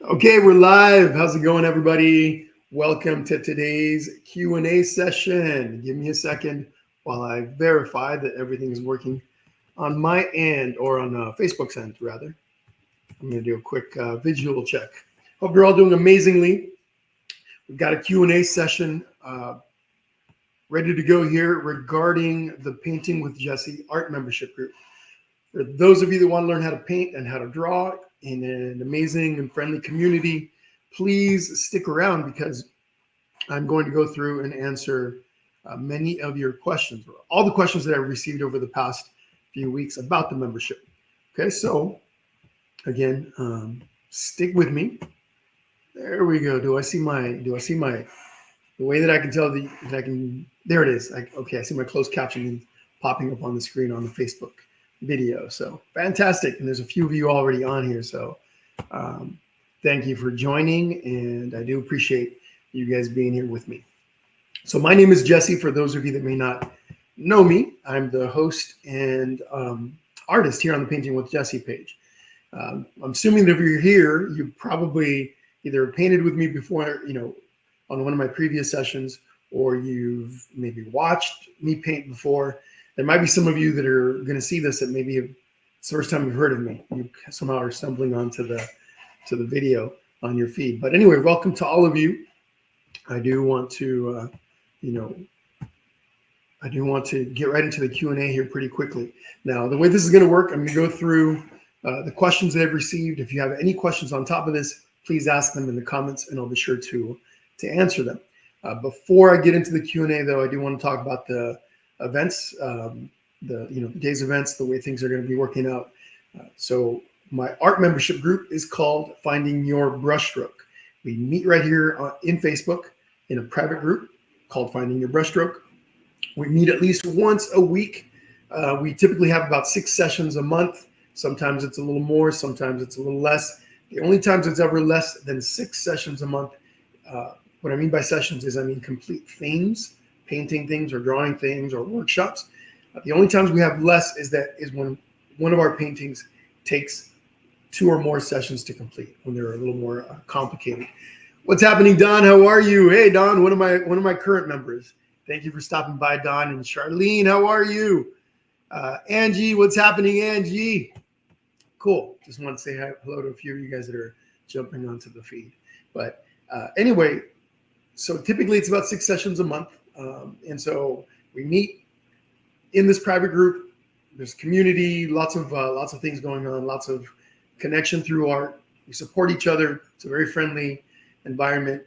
Okay, we're live. How's it going, everybody? Welcome to today's Q&A session. Give me a second while I verify that everything is working on my end, or on Facebook's end, rather. I'm going to do a quick visual check. Hope you're all doing amazingly. We've got a Q&A session ready to go here regarding the Painting with Jesse art membership group. For those of you that want to learn how to paint and how to draw in an amazing and friendly community, please stick around because I'm going to go through and answer many of your questions, or all the questions that I've received over the past few weeks about the membership. Okay, so again, stick with me. There we go. Do I see my, the way that I can tell that I can, there it is. Okay, I see my closed captioning popping up on the screen on the Facebook video. So fantastic. And there's a few of you already on here. So thank you for joining. And I do appreciate you guys being here with me. So my name is Jesse. For those of you that may not know me, I'm the host and artist here on the Painting with Jesse page. I'm assuming that if you're here, you probably either painted with me before, on one of my previous sessions, or you've maybe watched me paint before. There might be some of you that are going to see this that maybe it's the first time you've heard of me. You somehow are stumbling onto the video on your feed. But anyway, welcome to all of you. I do want to, I do want to get right into the Q&A here pretty quickly. Now, the way this is going to work, I'm going to go through the questions that I've received. If you have any questions on top of this, please ask them in the comments, and I'll be sure to answer them. Before I get into the Q&A, though, I do want to talk about the events, the day's events, the way things are going to be working out. So my art membership group is called Finding Your Brushstroke. We meet right here in Facebook in a private group called Finding Your Brushstroke. We meet at least once a week. We typically have about 6 sessions a month. Sometimes it's a little more, sometimes it's a little less. The only times it's ever less than 6 sessions a month. What I mean by sessions is I mean complete themes, painting things or drawing things or workshops. The only times we have less is when one of our paintings takes 2 or more sessions to complete, when they're a little more complicated. What's happening, Don? How are you? Hey, Don, one of my current members. Thank you for stopping by, Don. And Charlene, how are you? Angie, what's happening, Angie? Cool. Just want to say hello to a few of you guys that are jumping onto the feed. But anyway, so typically it's about 6 sessions a month. And so we meet in this private group. There's community, lots of things going on, lots of connection through art. We support each other. It's a very friendly environment.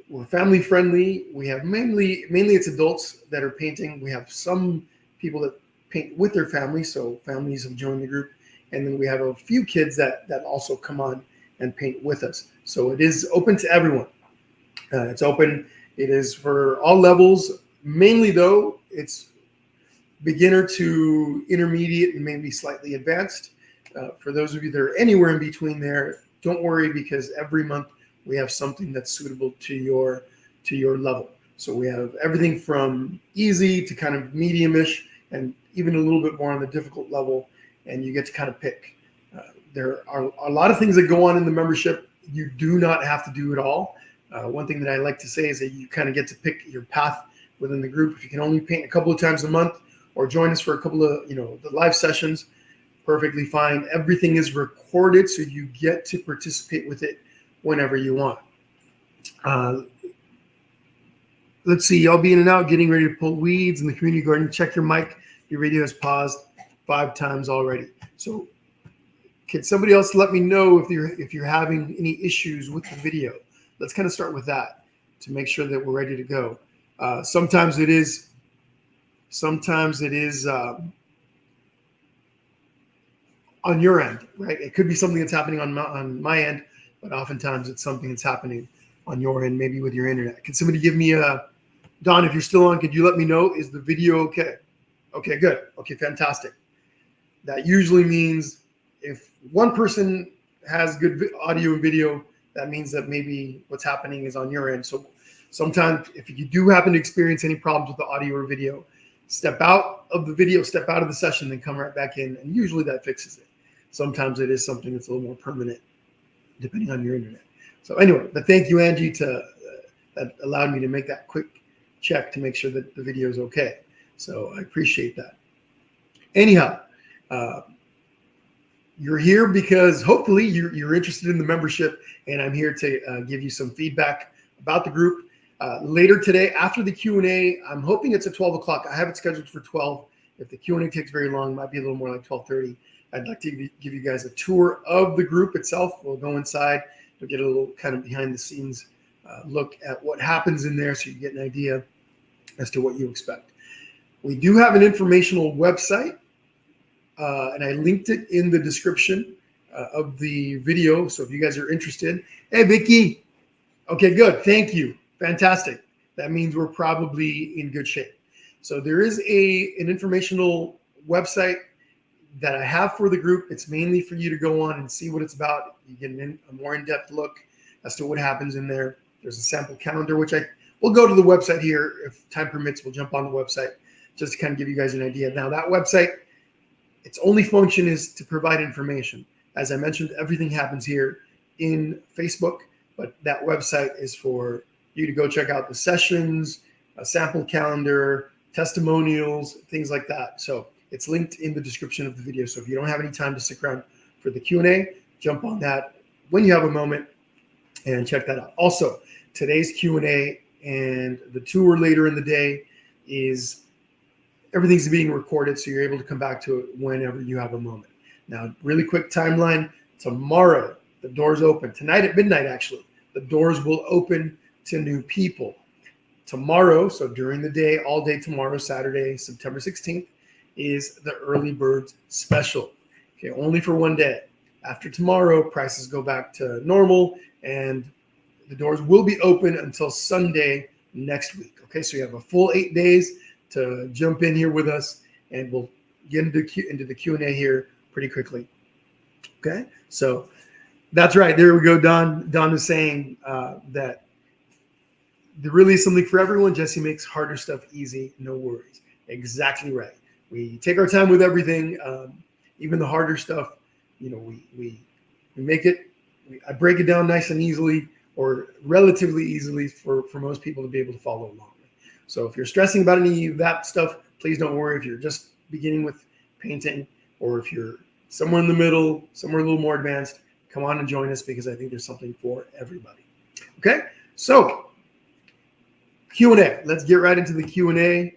We're family friendly. We have mainly it's adults that are painting. We have some people that paint with their families, so families have joined the group. And then we have a few kids that also come on and paint with us. So it is open to everyone. It's open. It is for all levels. Mainly, though, it's beginner to intermediate and maybe slightly advanced. For those of you that are anywhere in between there, don't worry, because every month we have something that's suitable to your level. So we have everything from easy to kind of medium-ish, and even a little bit more on the difficult level, and you get to kind of pick. There are a lot of things that go on in the membership. You do not have to do it all. One thing that I like to say is that you kind of get to pick your path within the group. If you can only paint a couple of times a month, or join us for a couple of the live sessions, perfectly fine. Everything is recorded, so you get to participate with it whenever you want. Let's see, I'll be in and out, getting ready to pull weeds in the community garden. Check your mic. Your video has paused 5 times already. So can somebody else let me know if you're having any issues with the video? Let's kind of start with that to make sure that we're ready to go. Sometimes it is on your end, right? It could be something that's happening on my end, but oftentimes it's something that's happening on your end, maybe with your internet. Can somebody give me Don, if you're still on, could you let me know, is the video okay? Okay, good. Okay, fantastic. That usually means if one person has good audio and video, that means that maybe what's happening is on your end. So sometimes if you do happen to experience any problems with the audio or video, step out of the video, step out of the session, then come right back in, and usually that fixes it. Sometimes it is something that's a little more permanent. depending on your internet. So anyway, but thank you, Angie, that allowed me to make that quick check to make sure that the video is okay. So I appreciate that. Anyhow, you're here because hopefully you're interested in the membership, and I'm here to give you some feedback about the group. Later today, after the Q&A, I'm hoping it's at 12 o'clock. I have it scheduled for 12. If the Q&A takes very long, it might be a little more like 12:30. I'd like to give you guys a tour of the group itself. We'll go inside. You'll get a little kind of behind the scenes look at what happens in there, so you get an idea as to what you expect. We do have an informational website, and I linked it in the description of the video. So if you guys are interested, hey, Vicky. Okay, good. Thank you. Fantastic. That means we're probably in good shape. So there is an informational website that I have for the group. It's mainly for you to go on and see what it's about. You get a more in-depth look as to what happens in there. There's a sample calendar, which we'll go to the website here. If time permits, we'll jump on the website just to kind of give you guys an idea. Now, that website, its only function is to provide information. As I mentioned, everything happens here in Facebook, but that website is for you to go check out the sessions, a sample calendar, testimonials, things like that. So it's linked in the description of the video. So if you don't have any time to stick around for the Q&A, jump on that when you have a moment and check that out. Also, today's Q&A and the tour later in the day is everything's being recorded, so you're able to come back to it whenever you have a moment. Now, really quick timeline. Tomorrow, the doors open. Tonight at midnight, actually, the doors will open to new people. Tomorrow, so during the day, all day tomorrow, Saturday, September 16th, is the early bird special. Okay, only for one day. After tomorrow, prices go back to normal, and the doors will be open until Sunday next week. Okay, so you have a full 8 days to jump in here with us, and we'll get into the Q&A here pretty quickly. Okay, so that's right. There we go. Don is saying that there really is something for everyone. Jesse makes harder stuff easy. No worries. Exactly right. We take our time with everything, even the harder stuff. You know, we make it. I break it down nice and easily, or relatively easily, for most people to be able to follow along. So if you're stressing about any of that stuff, please don't worry. If you're just beginning with painting, or if you're somewhere in the middle, somewhere a little more advanced, come on and join us, because I think there's something for everybody. Okay, so Q&A. Let's get right into the Q&A.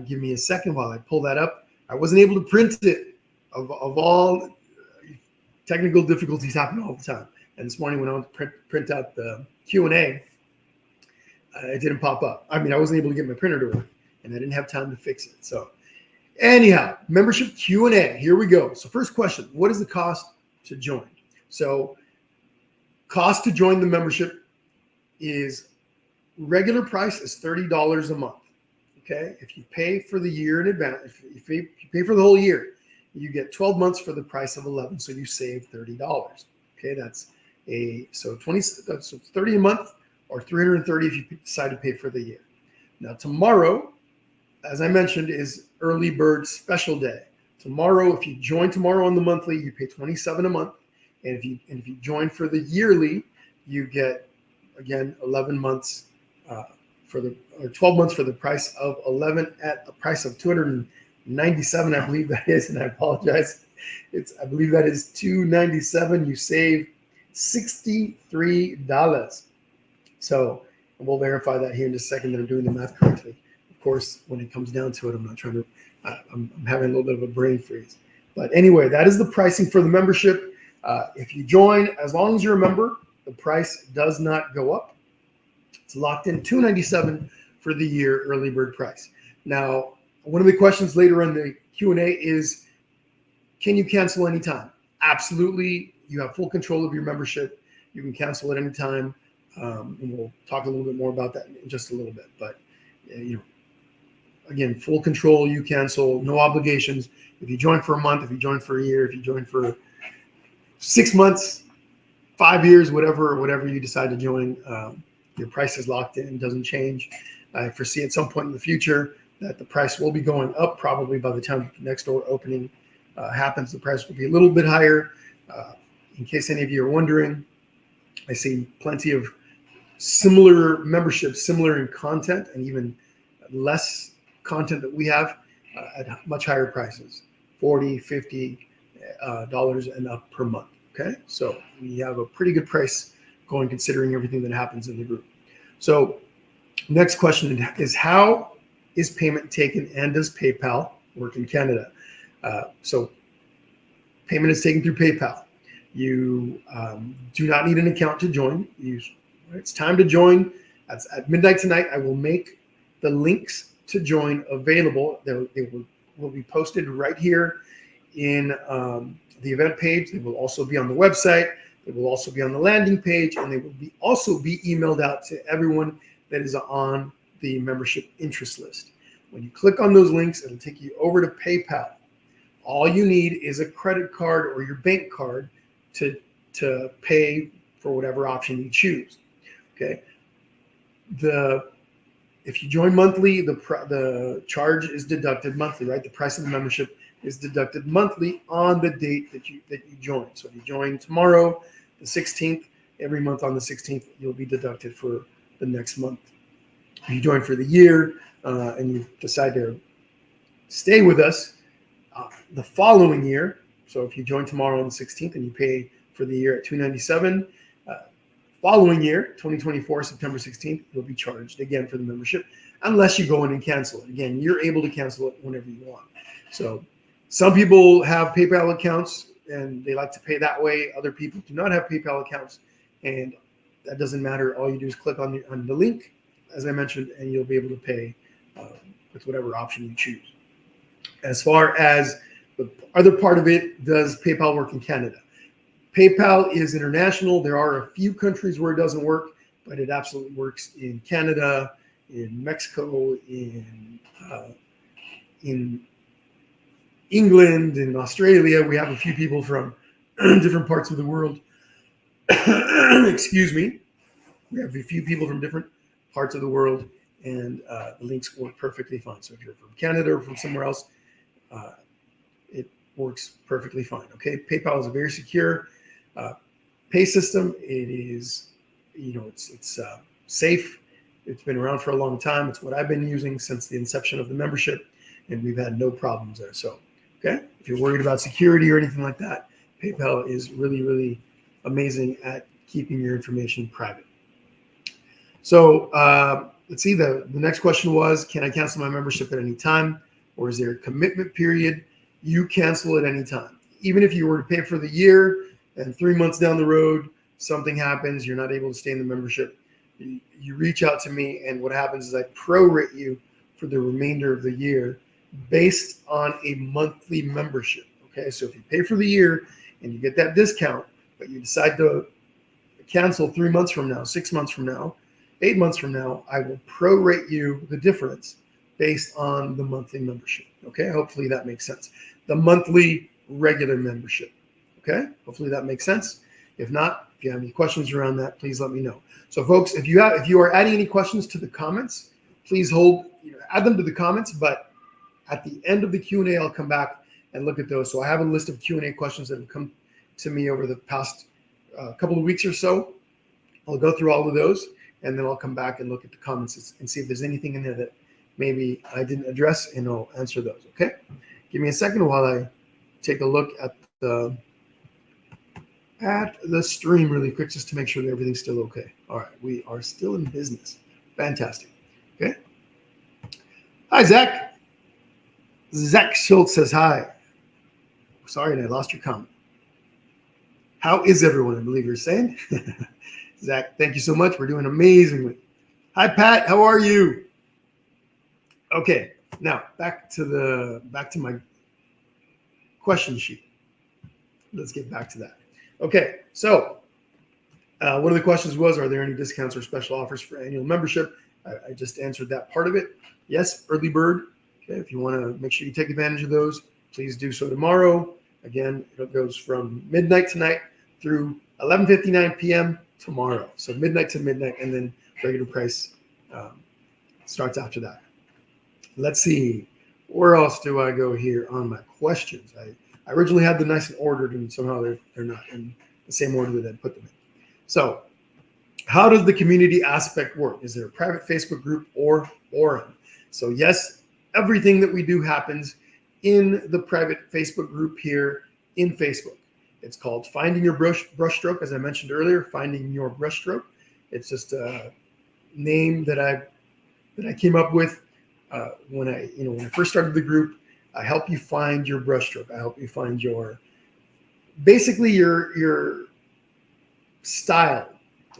Give me a second while I pull that up. I wasn't able to print it. Of all technical difficulties happen all the time. And this morning when I went to print out the Q&A, it didn't pop up. I mean, I wasn't able to get my printer to work, and I didn't have time to fix it. So anyhow, membership Q&A. Here we go. So first question, what is the cost to join? So cost to join the membership is, regular price is $30 a month. Okay, if you pay for the year in advance, if you pay for the whole year, you get 12 months for the price of 11, so you save $30. Okay, that's so 30 a month, or 330 if you decide to pay for the year. Now tomorrow, as I mentioned, is early bird special day. Tomorrow, if you join tomorrow on the monthly, you pay $27 a month, and if you join for the yearly, you get, again, 11 months. 12 months for the price of 11 at a price of $297, I believe that is, and I apologize. I believe that is $297. You save $63. So we'll verify that here in just a second that I'm doing the math correctly. Of course, when it comes down to it, I'm not trying to. I'm having a little bit of a brain freeze. But anyway, that is the pricing for the membership. If you join, as long as you're a member, the price does not go up. It's locked in $297 for the year early bird price. Now, one of the questions later in the Q&A is, can you cancel anytime? Absolutely. You have full control of your membership. You can cancel at any time. And we'll talk a little bit more about that in just a little bit. But, again, full control. You cancel, no obligations. If you join for a month, if you join for a year, if you join for 6 months, 5 years, whatever you decide to join, your price is locked in, doesn't change. I foresee at some point in the future that the price will be going up. Probably by the time the next door opening happens, the price will be a little bit higher. In case any of you are wondering, I see plenty of similar memberships, similar in content and even less content that we have at much higher prices, 40, 50 dollars and up per month. Okay, so we have a pretty good price going considering everything that happens in the group. So next question is, how is payment taken and does PayPal work in Canada? So payment is taken through PayPal. You do not need an account to join. It's time to join. At midnight tonight, I will make the links to join available. They will be posted right here in the event page. They will also be on the website. They will also be on the landing page, and they will also be emailed out to everyone that is on the membership interest list. When you click on those links, it'll take you over to PayPal. All you need is a credit card or your bank card to pay for whatever option you choose. Okay. If you join monthly, the charge is deducted monthly, right? The price of the membership is deducted monthly on the date that you join. So if you join tomorrow, the 16th, every month on the 16th, you'll be deducted for the next month. If you join for the year and you decide to stay with us the following year, so if you join tomorrow on the 16th and you pay for the year at $297, following year, 2024, September 16th, you'll be charged again for the membership, unless you go in and cancel it. Again, you're able to cancel it whenever you want. So some people have PayPal accounts and they like to pay that way. Other people do not have PayPal accounts, and that doesn't matter. All you do is click on the link, as I mentioned, and you'll be able to pay with whatever option you choose. As far as the other part of it, does PayPal work in Canada? PayPal is international. There are a few countries where it doesn't work, but it absolutely works in Canada, in Mexico, in England, in Australia. We have a few people from different parts of the world. Excuse me. We have a few people from different parts of the world, and the links work perfectly fine. So if you're from Canada or from somewhere else, it works perfectly fine. Okay, PayPal is a very secure pay system. It is, it's safe. It's been around for a long time. It's what I've been using since the inception of the membership, and we've had no problems there. So, okay, if you're worried about security or anything like that, PayPal is really, really amazing at keeping your information private. So let's see, the next question was, can I cancel my membership at any time, or is there a commitment period? You cancel at any time. Even if you were to pay for the year and 3 months down the road, something happens, you're not able to stay in the membership, you reach out to me, and what happens is I prorate you for the remainder of the year based on a monthly membership. Okay, so if you pay for the year and you get that discount, but you decide to cancel 3 months from now, 6 months from now, 8 months from now, I will prorate you the difference based on the monthly membership. Okay, hopefully that makes sense. The monthly regular membership. Okay, hopefully that makes sense. If not, if you have any questions around that, please let me know. So folks, if you are adding any questions to the comments, please add them to the comments, but at the end of the Q&A, I'll come back and look at those. So I have a list of Q&A questions that have come to me over the past couple of weeks or so. I'll go through all of those, and then I'll come back and look at the comments and see if there's anything in there that maybe I didn't address, and I'll answer those. Okay, give me a second while I take a look at the stream really quick, just to make sure that everything's still okay. All right, we are still in business. Fantastic. Okay. Hi, Zach. Zach Schultz says hi. Sorry, I lost your comment. How is everyone? I believe you're saying. Zach, thank you so much. We're doing amazingly. Hi, Pat. How are you? Okay. Now back to my question sheet. Let's get back to that. Okay. So one of the questions was, are there any discounts or special offers for annual membership? I just answered that part of it. Yes, early bird. Okay. If you want to make sure you take advantage of those, please do so tomorrow. Again, it goes from midnight tonight through 11:59 p.m. tomorrow. So midnight to midnight, and then regular price starts after that. Let's see. Where else do I go here on my questions? I originally had them nice and ordered, and somehow they're not in the same order that I put them in. So How does the community aspect work? Is there a private Facebook group or forum? So yes, everything that we do happens in the private Facebook group here in Facebook. It's called Finding Your Brushstroke, as I mentioned earlier, Finding Your Brushstroke. It's just a name that I came up with when I first started the group. I help you find your brushstroke. I help you find basically your style.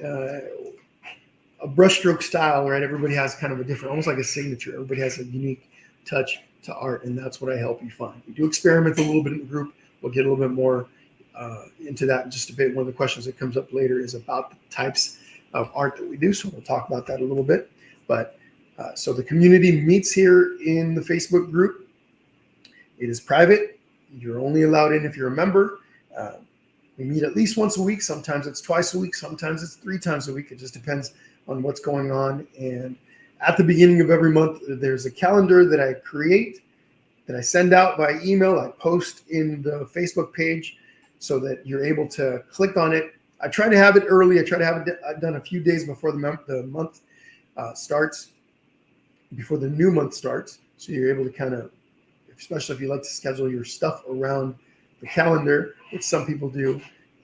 A brushstroke style, right? Everybody has kind of a different, almost like a signature. Everybody has a unique touch to art, and that's what I help you find. We do experiment a little bit in the group. We'll get a little bit more into that in just a bit. One of the questions that comes up later is about the types of art that we do, so we'll talk about that a little bit. But so the community meets here in the Facebook group. It is private. You're only allowed in if you're a member. We meet at least once a week. Sometimes it's twice a week. Sometimes it's 3 times a week. It just depends on what's going on. And at the beginning of every month, there's a calendar that I create, that I send out by email. I post in the Facebook page so that you're able to click on it. I try to have it early. I try to have it done a few days before the month starts, before the new month starts. So you're able to kind of, especially if you like to schedule your stuff around the calendar, which some people do,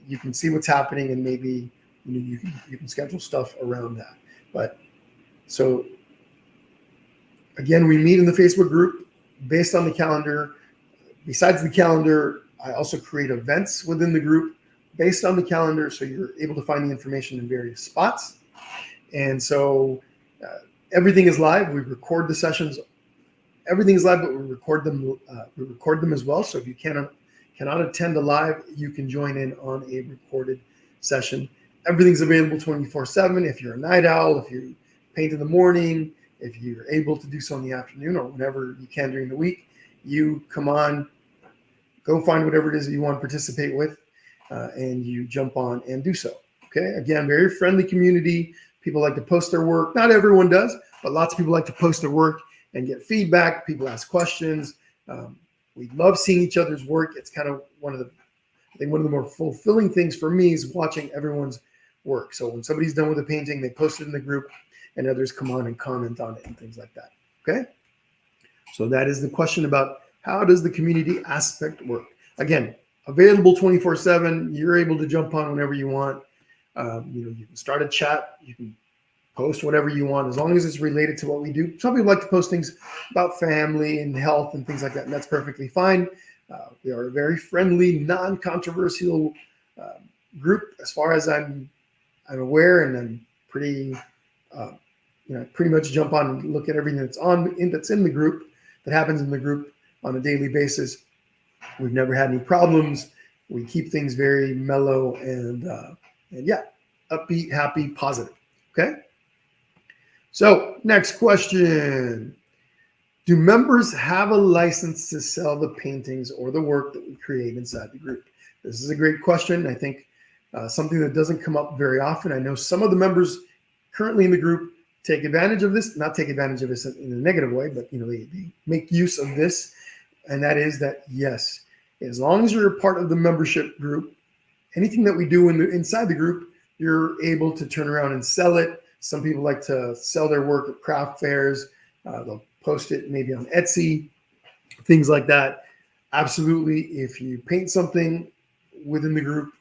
you can see what's happening, and maybe you can schedule stuff around that. But so again, we meet in the Facebook group based on the calendar. Besides the calendar, I also create events within the group based on the calendar, so you're able to find the information in various spots. And so everything is live. We record the sessions. Everything is live, but we record them. We record them as well. So if you cannot attend a live, you can join in on a recorded session. Everything's available 24/7. If you're a night owl, if you paint in the morning, if you're able to do so in the afternoon or whenever you can during the week, you come on, go find whatever it is that you want to participate with, and you jump on and do so. Okay. Again, very friendly community. People like to post their work. Not everyone does, but lots of people like to post their work and get feedback. People ask questions. We love seeing each other's work. It's kind of one of the more fulfilling things for me is watching everyone's work. So when somebody's done with a painting, they post it in the group, and others come on and comment on it and things like that. Okay. So that is the question about how does the community aspect work? Again, available 24/7. You're able to jump on whenever you want. You can start a chat. You can post whatever you want, as long as it's related to what we do. Some people like to post things about family and health and things like that, and that's perfectly fine. We are a very friendly, non-controversial group, as far as I'm aware, and I'm pretty much jump on and look at everything that's in the group, that happens in the group on a daily basis. We've never had any problems. We keep things very mellow and upbeat, happy, positive. Okay. So next question. Do members have a license to sell the paintings or the work that we create inside the group? This is a great question. I think something that doesn't come up very often. I know some of the members currently in the group take advantage of this, not take advantage of this in a negative way, but they make use of this. And that is that, yes, as long as you're a part of the membership group, anything that we do inside the group, you're able to turn around and sell it. Some people like to sell their work at craft fairs. They'll post it maybe on Etsy, things like that. Absolutely. If you paint something within the group,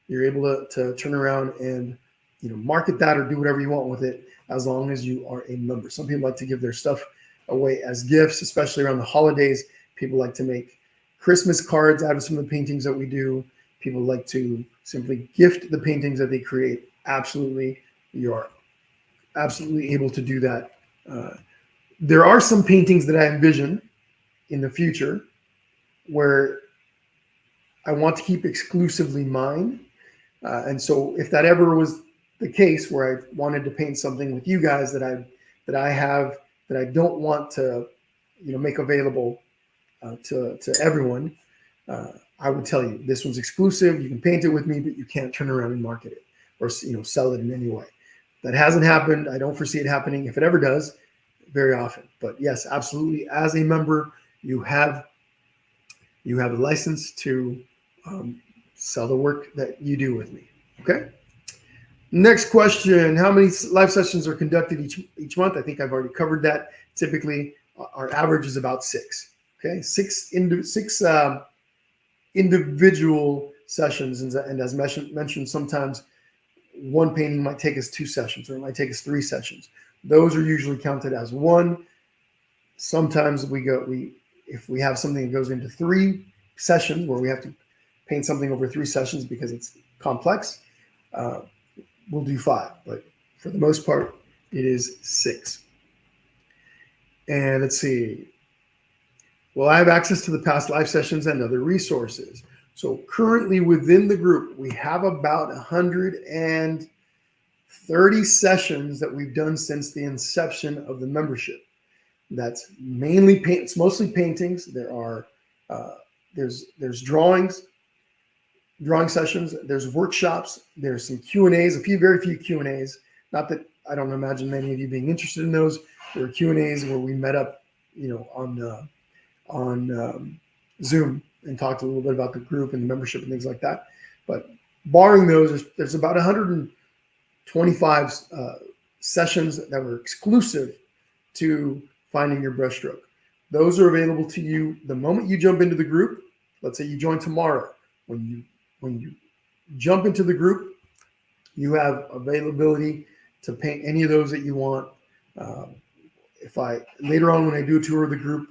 you're able to turn around and market that or do whatever you want with it, as long as you are a member. Some people like to give their stuff away as gifts, especially around the holidays. People like to make Christmas cards out of some of the paintings that we do. People like to simply gift the paintings that they create. Absolutely. You are absolutely able to do that. There are some paintings that I envision in the future where I want to keep exclusively mine. And so if that ever was the case, where I wanted to paint something with you guys that I have, that I don't want to make available to everyone, I would tell you, this one's exclusive. You can paint it with me, but you can't turn around and market it or sell it in any way. That hasn't happened. I don't foresee it happening. If it ever does, very often. But yes, absolutely. As a member, you have a license to sell the work that you do with me. Okay. Next question: how many live sessions are conducted each month? I think I've already covered that. Typically, our average is about 6. Okay, six individual sessions, and as mentioned, sometimes one painting might take us 2 sessions, or it might take us 3 sessions. Those are usually counted as one. Sometimes if we have something that goes into 3 sessions, where we have to paint something over 3 sessions because it's complex, we'll do 5. But for the most part, it is 6. And let's see. Well, I have access to the past live sessions and other resources. So currently within the group, we have about 130 sessions that we've done since the inception of the membership. That's mainly paint. It's mostly paintings. There's drawing sessions. There's workshops. There's some Q&As. Very few Q&As. Not that I don't imagine many of you being interested in those. There were Q&As where we met up, on Zoom and talked a little bit about the group and the membership and things like that. But barring those, there's about 125 sessions that were exclusive to finding your brushstroke. Those are available to you the moment you jump into the group. Let's say you join tomorrow. When you jump into the group, you have availability to paint any of those that you want. Later on when I do a tour of the group,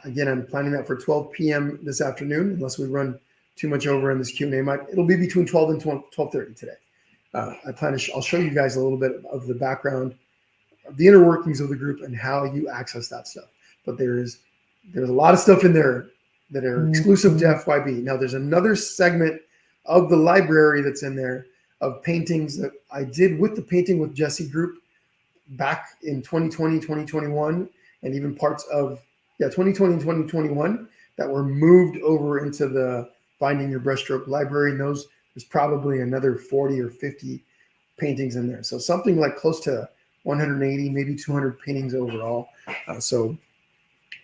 again, I'm planning that for 12 p.m. this afternoon, unless we run too much over in this Q&A. It'll be between 12 and 12:30 today. I'll show you guys a little bit of the background, of the inner workings of the group and how you access that stuff. But there's a lot of stuff in there that are exclusive to FYB. Now, there's another segment of the library that's in there of paintings that I did with the Painting with Jesse group back in 2020, 2021, and even parts of 2020 and 2021 that were moved over into the Finding Your Brushstroke library. And there's probably another 40 or 50 paintings in there. So something like close to 180, maybe 200 paintings overall. So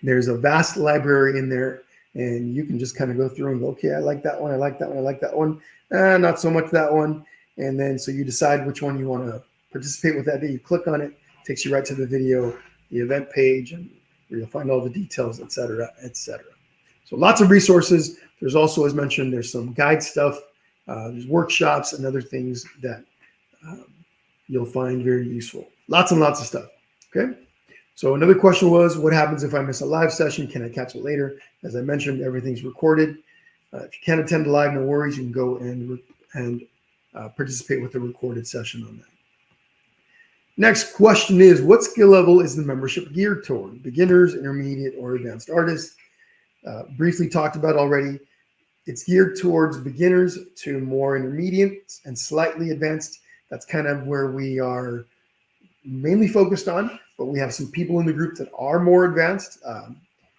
there's a vast library in there, and you can just kind of go through and go, okay, I like that one, I like that one, I like that one, not so much that one. And then so you decide which one you want to participate with that day. You click on it, takes you right to the video, the event page, and where you'll find all the details, et cetera, et cetera. So lots of resources. There's also, as mentioned, there's some guide stuff. There's workshops and other things that you'll find very useful. Lots and lots of stuff, okay? So another question was, what happens if I miss a live session? Can I catch it later? As I mentioned, everything's recorded. If you can't attend the live, no worries. You can go and participate with the recorded session on that. Next question is, what skill level is the membership geared toward? Beginners, intermediate, or advanced artists? Briefly talked about already. It's geared towards beginners to more intermediate and slightly advanced. That's kind of where we are mainly focused on, but we have some people in the group that are more advanced.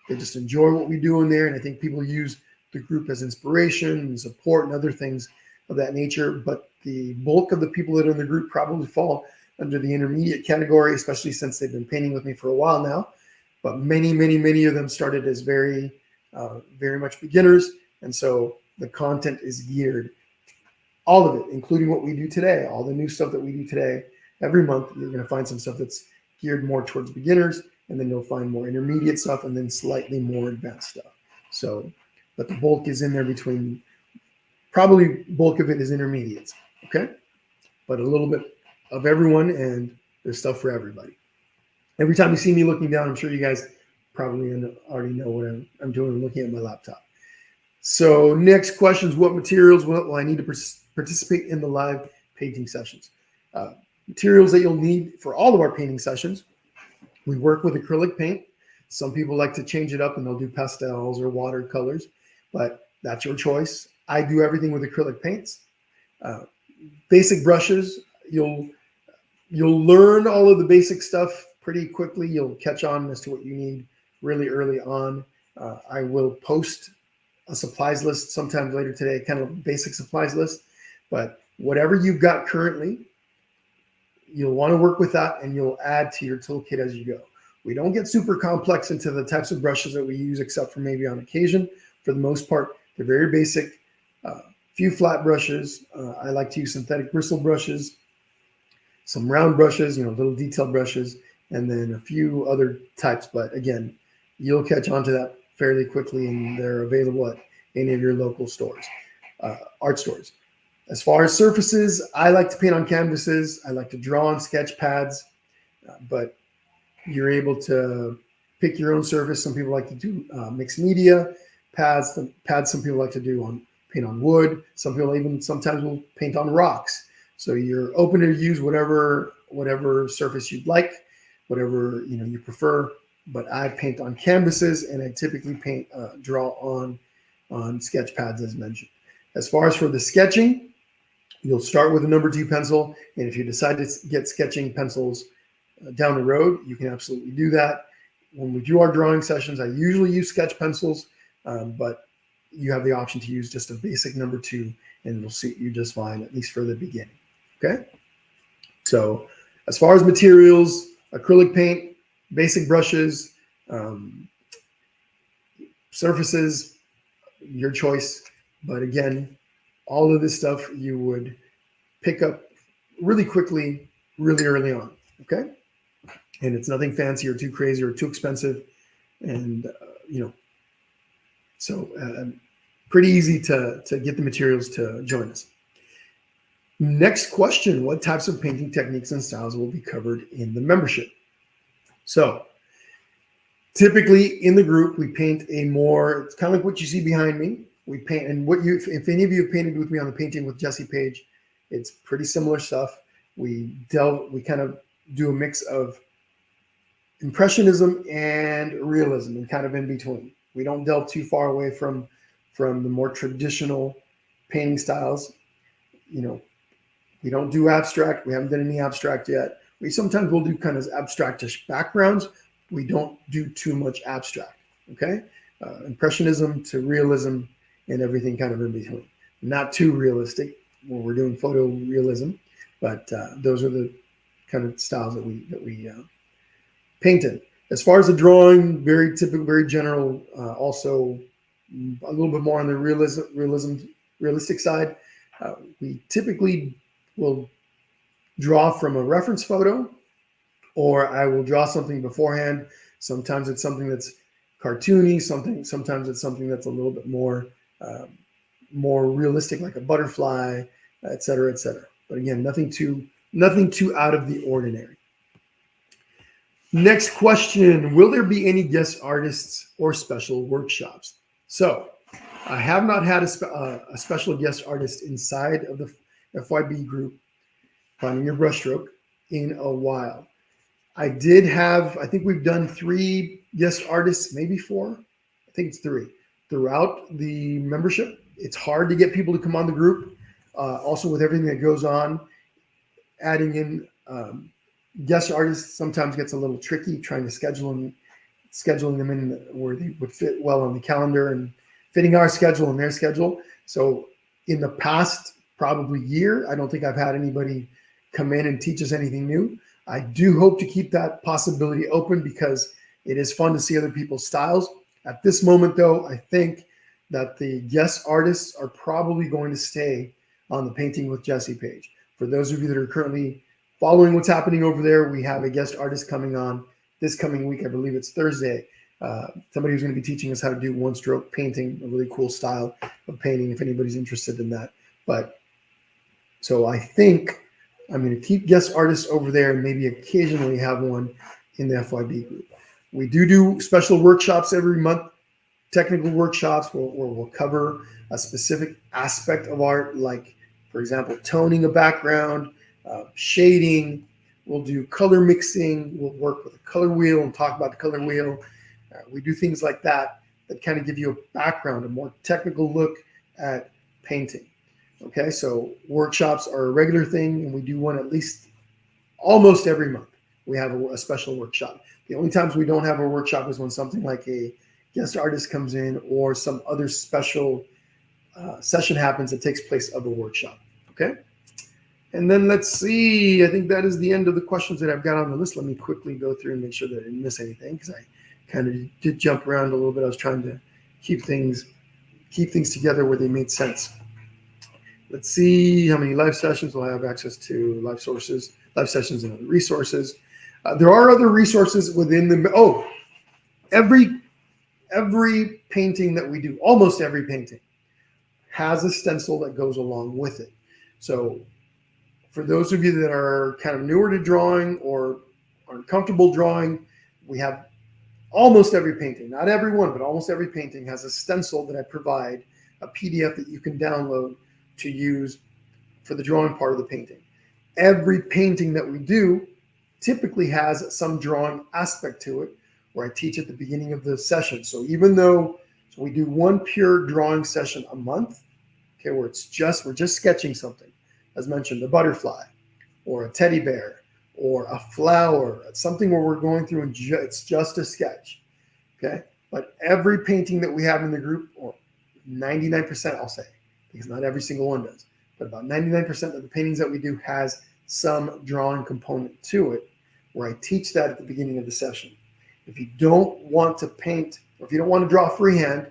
They just enjoy what we do in there, and I think people use the group as inspiration and support and other things of that nature. But the bulk of the people that are in the group probably fall under the intermediate category, especially since they've been painting with me for a while now. But many of them started as very much beginners. And so the content is geared, all of it, including what we do today, all the new stuff that we do today. Every month, you're going to find some stuff that's geared more towards beginners, and then you'll find more intermediate stuff and then slightly more advanced stuff. So, but the bulk is in there between, probably bulk of it is intermediates, okay? But a little bit of everyone, and there's stuff for everybody. Every time you see me looking down, I'm sure you guys probably already know what I'm doing, looking at my laptop. So next question is, what materials will I need to participate in the live painting sessions? Materials that you'll need for all of our painting sessions. We work with acrylic paint. Some people like to change it up and they'll do pastels or watercolors, but that's your choice. I do everything with acrylic paints. Basic brushes, you'll learn all of the basic stuff pretty quickly. You'll catch on as to what you need really early on. I will post a supplies list sometime later today, kind of a basic supplies list, but whatever you've got currently, you'll want to work with that, and you'll add to your toolkit as you go. We don't get super complex into the types of brushes that we use, except for maybe on occasion. For the most part, they're very basic. Few flat brushes. I like to use synthetic bristle brushes. some round brushes, little detailed brushes, and then a few other types. But again, you'll catch on to that fairly quickly, and they're available at any of your local stores, art stores. As far as surfaces, I like to paint on canvases. I like to draw on sketch pads, but you're able to pick your own surface. Some people like to do mixed media pads. The pads some people like to do paint on wood. Some people even sometimes will paint on rocks. So you're open to use whatever surface you'd like, whatever you prefer. But I paint on canvases, and I typically draw on sketch pads, as mentioned. As far as for the sketching, you'll start with a number 2 pencil, and if you decide to get sketching pencils down the road, you can absolutely do that. When we do our drawing sessions, I usually use sketch pencils, but you have the option to use just a basic number 2, and it'll suit you just fine, at least for the beginning. Okay. So as far as materials, acrylic paint, basic brushes, surfaces, your choice. But again, all of this stuff you would pick up really quickly, really early on. Okay. And it's nothing fancy or too crazy or too expensive. And, so pretty easy to get the materials to join us. Next question, what types of painting techniques and styles will be covered in the membership? So typically in the group, we paint it's kind of like what you see behind me. We paint, and if any of you have painted with me on the Painting with Jesse page, it's pretty similar stuff. We kind of do a mix of impressionism and realism, and kind of in between. We don't delve too far away from the more traditional painting styles. We don't do abstract. We haven't done any abstract yet. We sometimes will do kind of abstractish backgrounds. We don't do too much abstract. Okay, impressionism to realism and everything kind of in between. Not too realistic when we're doing photorealism, but those are the kind of styles that we paint in. As far as the drawing, very typical, very general. Also, a little bit more on the realistic side. We typically will draw from a reference photo, or I will draw something beforehand. Sometimes it's something that's cartoony. Sometimes it's something that's a little bit more realistic, like a butterfly, et cetera, et cetera. But again, nothing too out of the ordinary. Next question, will there be any guest artists or special workshops? So I have not had a special guest artist inside of the FYB group, Finding Your Brushstroke, in a while. I think we've done 3 guest artists, maybe 4. I think it's 3 throughout the membership. It's hard to get people to come on the group. Also, with everything that goes on, adding in guest artists sometimes gets a little tricky, trying to scheduling them in where they would fit well on the calendar and fitting our schedule and their schedule. So in the past probably year, I don't think I've had anybody come in and teach us anything new. I do hope to keep that possibility open because it is fun to see other people's styles. At this moment, though, I think that the guest artists are probably going to stay on the Painting with Jesse page. For those of you that are currently following what's happening over there, we have a guest artist coming on this coming week. I believe it's Thursday. Somebody who's going to be teaching us how to do one-stroke painting, a really cool style of painting, if anybody's interested in that. But so I think I'm going to keep guest artists over there and maybe occasionally have one in the FYB group. We do special workshops every month, technical workshops where we'll cover a specific aspect of art, like, for example, toning a background, shading. We'll do color mixing. We'll work with a color wheel and talk about the color wheel. We do things like that kind of give you a background, a more technical look at painting. Okay, so workshops are a regular thing, and we do one at least almost every month. We have a special workshop. The only times we don't have a workshop is when something like a guest artist comes in or some other special session happens that takes place of a workshop. Okay, and then let's see. I think that is the end of the questions that I've got on the list. Let me quickly go through and make sure that I didn't miss anything because I kind of did jump around a little bit. I was trying to keep things together where they made sense. Let's see how many live sessions we'll have access to, live sources. live sessions and other resources. There are other resources within the, every painting that we do, almost every painting, has a stencil that goes along with it. So for those of you that are kind of newer to drawing or aren't comfortable drawing, we have almost every painting, not every one, but almost every painting has a stencil that I provide, a PDF that you can download to use for the drawing part of the painting. Every painting that we do typically has some drawing aspect to it, where I teach at the beginning of the session. So even though we do one pure drawing session a month, okay, where we're just sketching something, as mentioned, a butterfly or a teddy bear or a flower, something where we're going through and it's just a sketch, okay? But every painting that we have in the group, or 99%, I'll say, because not every single one does, but about 99% of the paintings that we do has some drawing component to it, where I teach that at the beginning of the session. If you don't want to paint, or if you don't want to draw freehand,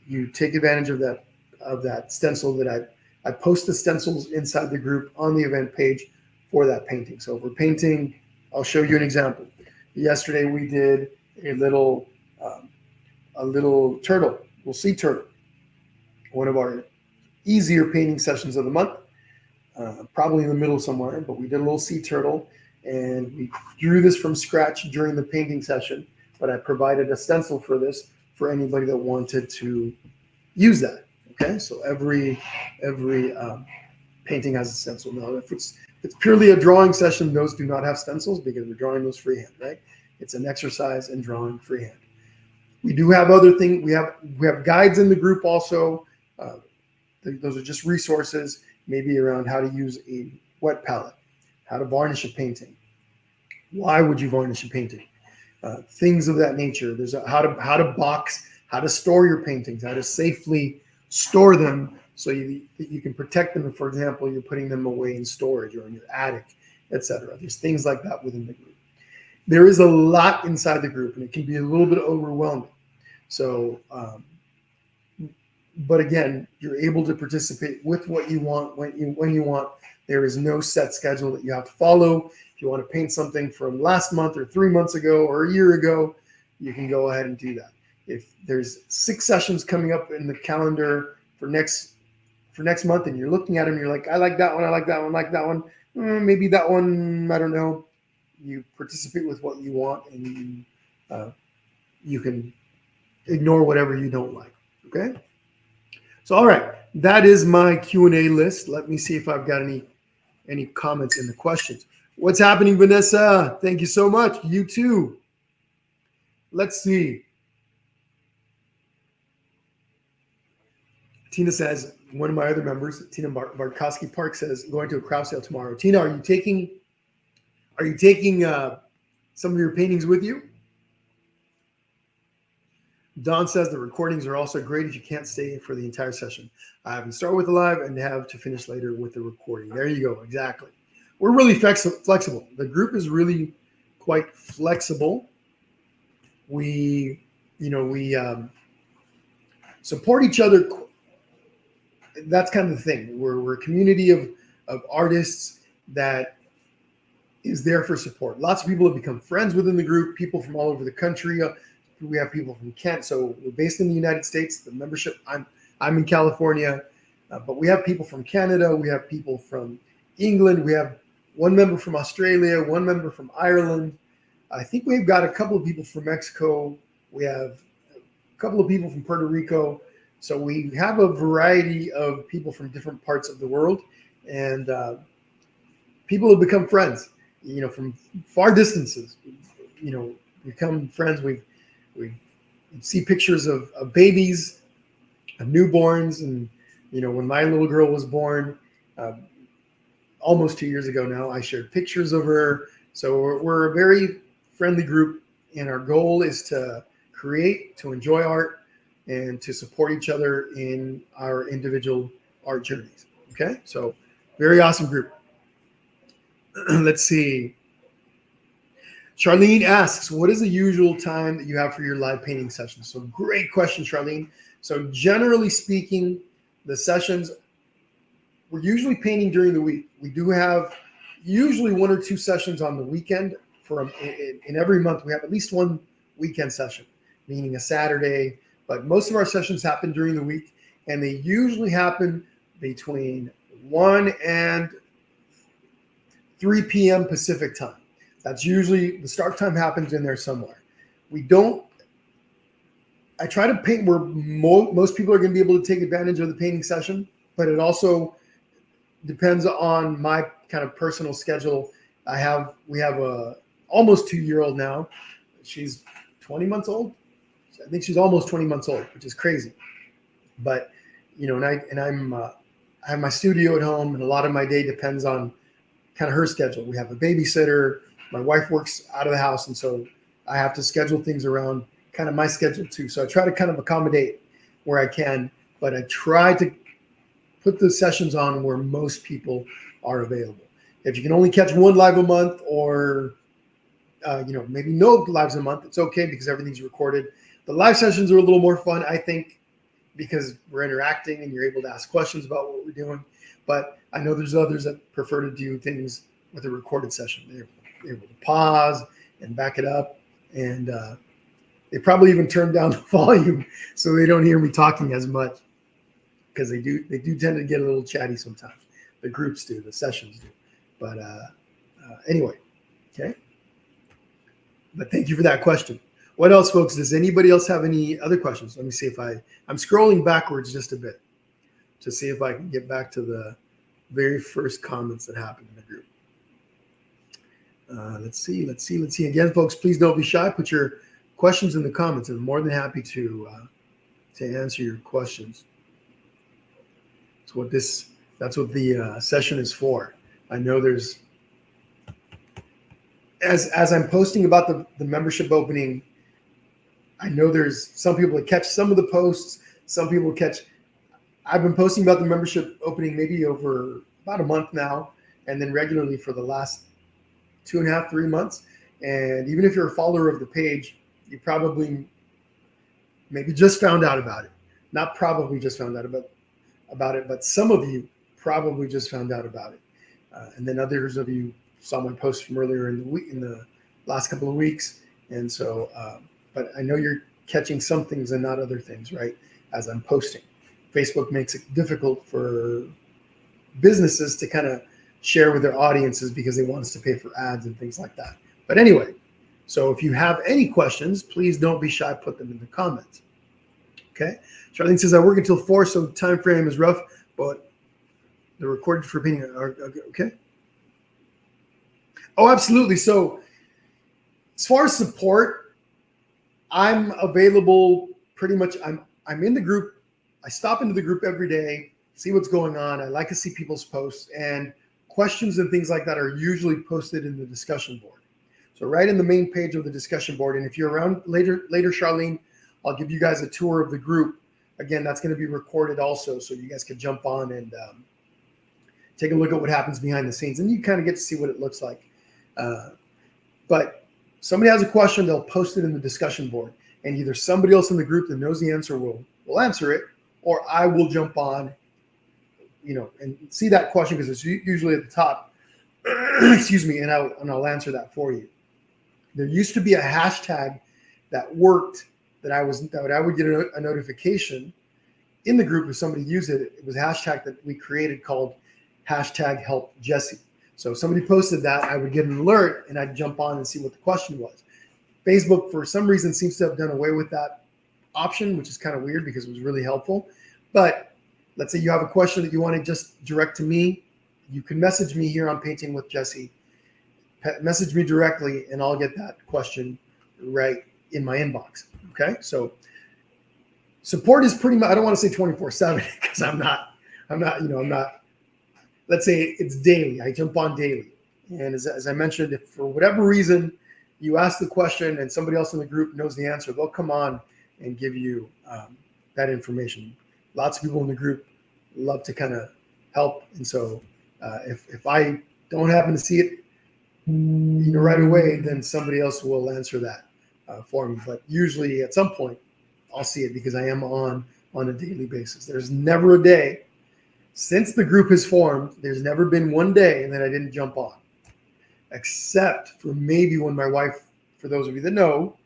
you take advantage of that stencil that I post the stencils inside the group on the event page for that painting. So if we're painting, I'll show you an example. Yesterday we did a little turtle, little sea turtle, one of our easier painting sessions of the month, probably in the middle somewhere, but we did a little sea turtle, and we drew this from scratch during the painting session, but I provided a stencil for this for anybody that wanted to use that. Okay, so every painting has a stencil. Now, if it's purely a drawing session, those do not have stencils because we're drawing those freehand, right? It's an exercise in drawing freehand. We do have other things. We have guides in the group also. Those are just resources, maybe around how to use a wet palette, how to varnish a painting. Why would you varnish a painting? Things of that nature. There's how to box, how to store your paintings, how to safely store them so you can protect them. If, for example, you're putting them away in storage or in your attic, etc. There's things like that within the group. There is a lot inside the group, and it can be a little bit overwhelming. So, but again, you're able to participate with what you want when you want. There is no set schedule that you have to follow. If you want to paint something from last month or 3 months ago or a year ago, you can go ahead and do that. If there's 6 sessions coming up in the calendar for next month, and you're looking at them, you're like, I like that one, I like that one, I like that one. Maybe that one, I don't know. You participate with what you want, and you can ignore whatever you don't like. Okay. So, all right, that is my Q&A list. Let me see if I've got any comments in the questions. What's happening, Vanessa? Thank you so much. You too. Let's see. Tina says, one of my other members, Tina Bartkowski Park, says, going to a craft sale tomorrow. Tina, are you taking some of your paintings with you? Don says the recordings are also great if you can't stay for the entire session. I have to start with the live and have to finish later with the recording. There you go. Exactly. We're really flexible. The group is really quite flexible. We support each other. That's kind of the thing. We're a community of artists that is there for support. Lots of people have become friends within the group, people from all over the country. We have people from Kent. So we're based in the United States. The membership, I'm in California, but we have people from Canada. We have people from England. We have one member from Australia, one member from Ireland. I think we've got a couple of people from Mexico. We have a couple of people from Puerto Rico. So we have a variety of people from different parts of the world, and people have become friends, from far distances, become friends. We see pictures of babies, of newborns. And, when my little girl was born, almost 2 years ago now, I shared pictures of her. So we're a very friendly group, and our goal is to create, to enjoy art, and to support each other in our individual art journeys. Okay, so very awesome group. Let's see. Charlene asks, what is the usual time that you have for your live painting sessions? So great question, Charlene. So generally speaking, the sessions, we're usually painting during the week. We do have usually 1 or 2 sessions on the weekend. In every month, we have at least one weekend session, meaning a Saturday. But most of our sessions happen during the week, and they usually happen between 1 and 3 p.m. Pacific time. That's usually the start time happens in there somewhere. I try to paint where most people are going to be able to take advantage of the painting session, but it also depends on my kind of personal schedule. We have a almost 2-year-old now. She's 20 months old. I think she's almost 20 months old, which is crazy. But I have my studio at home, and a lot of my day depends on kind of her schedule. We have a babysitter. My wife works out of the house, and so I have to schedule things around kind of my schedule too. So I try to kind of accommodate where I can, but I try to put the sessions on where most people are available. If you can only catch one live a month, or maybe no lives a month, it's okay because everything's recorded. The live sessions are a little more fun, I think, because we're interacting and you're able to ask questions about what we're doing. But I know there's others that prefer to do things with a recorded session. They're able to pause and back it up, and they probably even turn down the volume so they don't hear me talking as much, because they do tend to get a little chatty sometimes. The groups do, the sessions do. But anyway, okay. But thank you for that question. What else, folks? Does anybody else have any other questions? Let me see if I'm scrolling backwards just a bit to see if I can get back to the very first comments that happened in the group. Let's see. Again, folks, please don't be shy. Put your questions in the comments. I'm more than happy to answer your questions. That's what the session is for. I know there's, as I'm posting about the membership opening, I know there's some people that catch some of the posts. Some people catch. I've been posting about the membership opening maybe over about a month now, and then regularly for the last 2.5, 3 months. And even if you're a follower of the page, you probably maybe just found out about it. Not probably just found out about it, but some of you probably just found out about it. And then others of you saw my post from earlier in the week, in the last couple of weeks. And so, but I know you're catching some things and not other things, right? As I'm posting. Facebook makes it difficult for businesses to kind of share with their audiences because they want us to pay for ads and things like that. But anyway, so if you have any questions, please don't be shy, put them in the comments. Okay. Charlene says, I work until 4, so time frame is rough, but the recorded for being okay. Oh, absolutely. So as far as support, I'm available pretty much. I'm in the group. I stop into the group every day, see what's going on. I like to see people's posts, and questions and things like that are usually posted in the discussion board. So right in the main page of the discussion board. And if you're around later, Charlene, I'll give you guys a tour of the group. Again, that's going to be recorded also, so you guys can jump on and take a look at what happens behind the scenes, and you kind of get to see what it looks like. But somebody has a question, they'll post it in the discussion board, and either somebody else in the group that knows the answer will answer it, or I will jump on, and see that question because it's usually at the top. Excuse me, and I'll answer that for you. There used to be a hashtag that worked that I would get a notification in the group if somebody used it. It was a hashtag that we created called #HelpJesse. So if somebody posted that, I would get an alert and I'd jump on and see what the question was. Facebook, for some reason, seems to have done away with that option, which is kind of weird because it was really helpful. But let's say you have a question that you want to just direct to me. You can message me here on Painting with Jesse. Message me directly and I'll get that question right in my inbox. Okay. So support is pretty much, I don't want to say 24/7 because I'm not, let's say it's daily. I jump on daily. And as I mentioned, if for whatever reason you ask the question and somebody else in the group knows the answer, they'll come on and give you that information. Lots of people in the group love to kind of help. And so if I don't happen to see it right away, then somebody else will answer that for me. But usually at some point I'll see it because I am on a daily basis. There's never a day since the group has formed, there's never been one day that I didn't jump on. except for maybe when my wife, for those of you that know,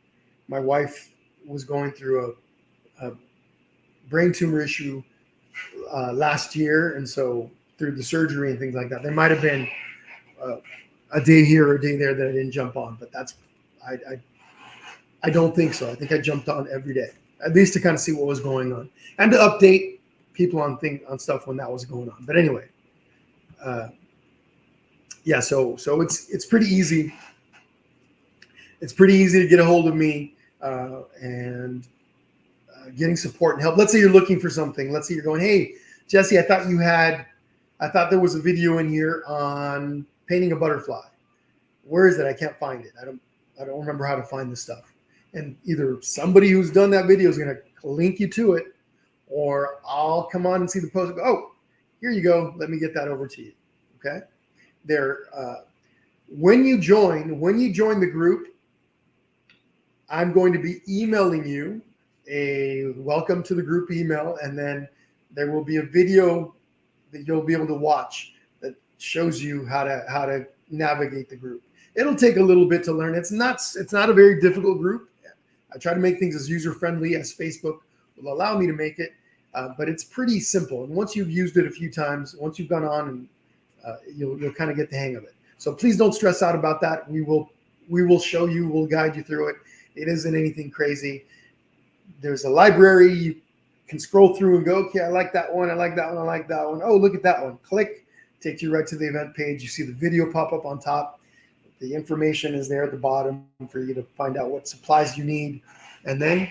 my wife was going through a brain tumor issue last year. And so through the surgery and things like that, there might have been a day here or a day there that I didn't jump on, but I don't think so. I think I jumped on every day, at least to kind of see what was going on and to update people on stuff when that was going on. But anyway, yeah, so it's pretty easy. It's pretty easy to get a hold of me and getting support and help. Let's say you're looking for something. Let's say you're going, hey, Jesse, I thought there was a video in here on painting a butterfly. Where is it? I can't find it. I don't remember how to find this stuff. And either somebody who's done that video is going to link you to it, or I'll come on and see the post and go, oh, here you go. Let me get that over to you. Okay. When you join the group, I'm going to be emailing you a welcome to the group email, and then there will be a video that you'll be able to watch that shows you how to navigate the group. It'll take a little bit to learn. It's not a very difficult group. I try to make things as user-friendly as Facebook will allow me to make it, but it's pretty simple. And once you've used it a few times, once you've gone on, and you'll kind of get the hang of it. So please don't stress out about that. We will show you, we'll guide you through it. It isn't anything crazy. There's a library. You can scroll through and go, okay, I like that one. I like that one. I like that one. Oh, look at that one. Click, takes you right to the event page. You see the video pop up on top. The information is there at the bottom for you to find out what supplies you need. And then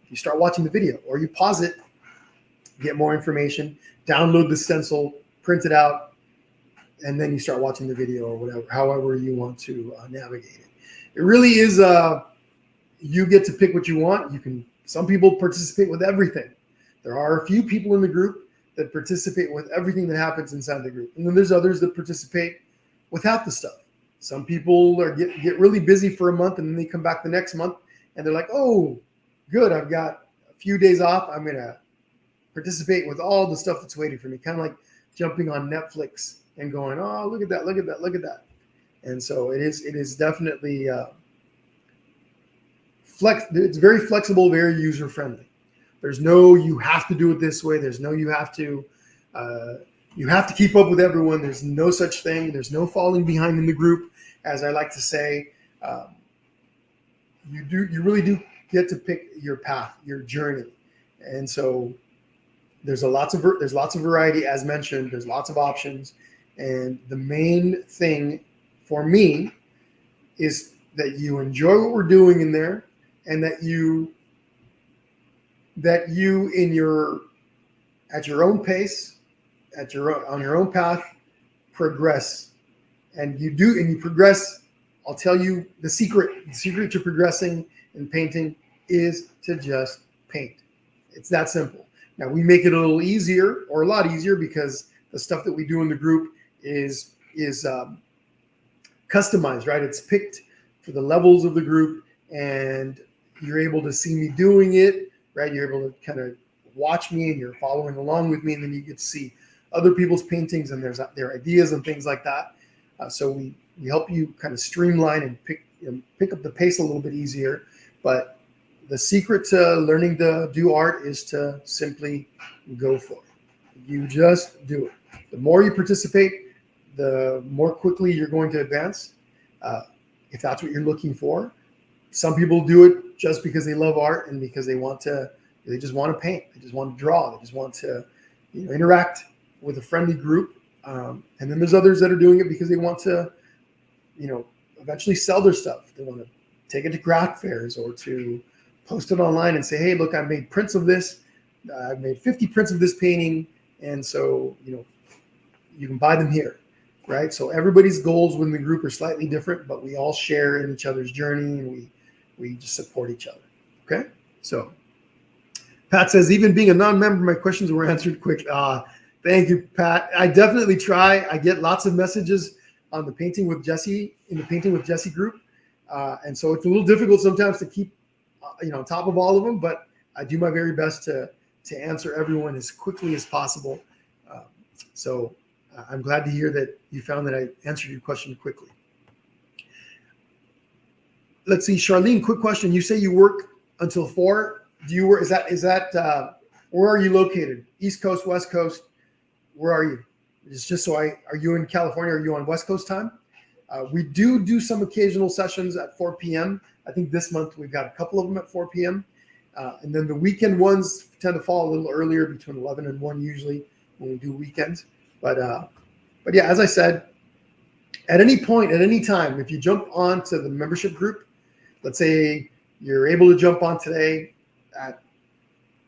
you start watching the video, or you pause it, get more information, download the stencil, print it out, and then you start watching the video or whatever, however you want to navigate it. It really is, you get to pick what you want. Some people participate with everything. There are a few people in the group that participate with everything that happens inside the group. And then there's others that participate with half the stuff. Some people get really busy for a month, and then they come back the next month and they're like, oh, good, I've got a few days off. I'm going to participate with all the stuff that's waiting for me. Kind of like jumping on Netflix and going, oh, look at that, look at that, look at that. And so it is definitely it's very flexible, very user-friendly. There's no, you have to do it this way. There's no, you have to keep up with everyone. There's no such thing. There's no falling behind in the group. As I like to say, you really do get to pick your path, your journey. And so there's lots of variety, as mentioned. There's lots of options. And the main thing for me is that you enjoy what we're doing in there, and that you at your own pace, on your own path, progress. And you progress. I'll tell you the secret to progressing in painting is to just paint. It's that simple. Now, we make it a little easier, or a lot easier, because the stuff that we do in the group is customized, right? It's picked for the levels of the group, and you're able to see me doing it, right? You're able to kind of watch me, and you're following along with me, and then you get to see other people's paintings and their ideas and things like that. So we help you kind of streamline and pick up the pace a little bit easier. But the secret to learning to do art is to simply go for it. You just do it. The more you participate, the more quickly you're going to advance, if that's what you're looking for. Some people do it just because they love art and because they just want to paint. They just want to draw. They just want to interact with a friendly group. And then there's others that are doing it because they want to, eventually sell their stuff. They want to take it to craft fairs, or to post it online and say, hey, look, I made prints of this. I've made 50 prints of this painting. And so, you can buy them here, right? So everybody's goals within the group are slightly different, but we all share in each other's journey, and we just support each other. Okay. So Pat says, even being a non-member, my questions were answered quick. Thank you, Pat. I definitely try. I get lots of messages on the Painting with Jesse, in the Painting with Jesse group. And so it's a little difficult sometimes to keep, on top of all of them, but I do my very best to answer everyone as quickly as possible. So I'm glad to hear that you found that I answered your question quickly. let's see, Charlene, quick question. You say you work until 4. Do you work, where are you located? East Coast, West Coast? Where are you? It's just so are you in California? Are you on West Coast time? We do some occasional sessions at 4 p.m. I think this month we've got a couple of them at 4 p.m. And then the weekend ones tend to fall a little earlier, between 11 and 1 usually when we do weekends. But yeah, as I said, at any point, at any time, if you jump onto the membership group, let's say you're able to jump on today at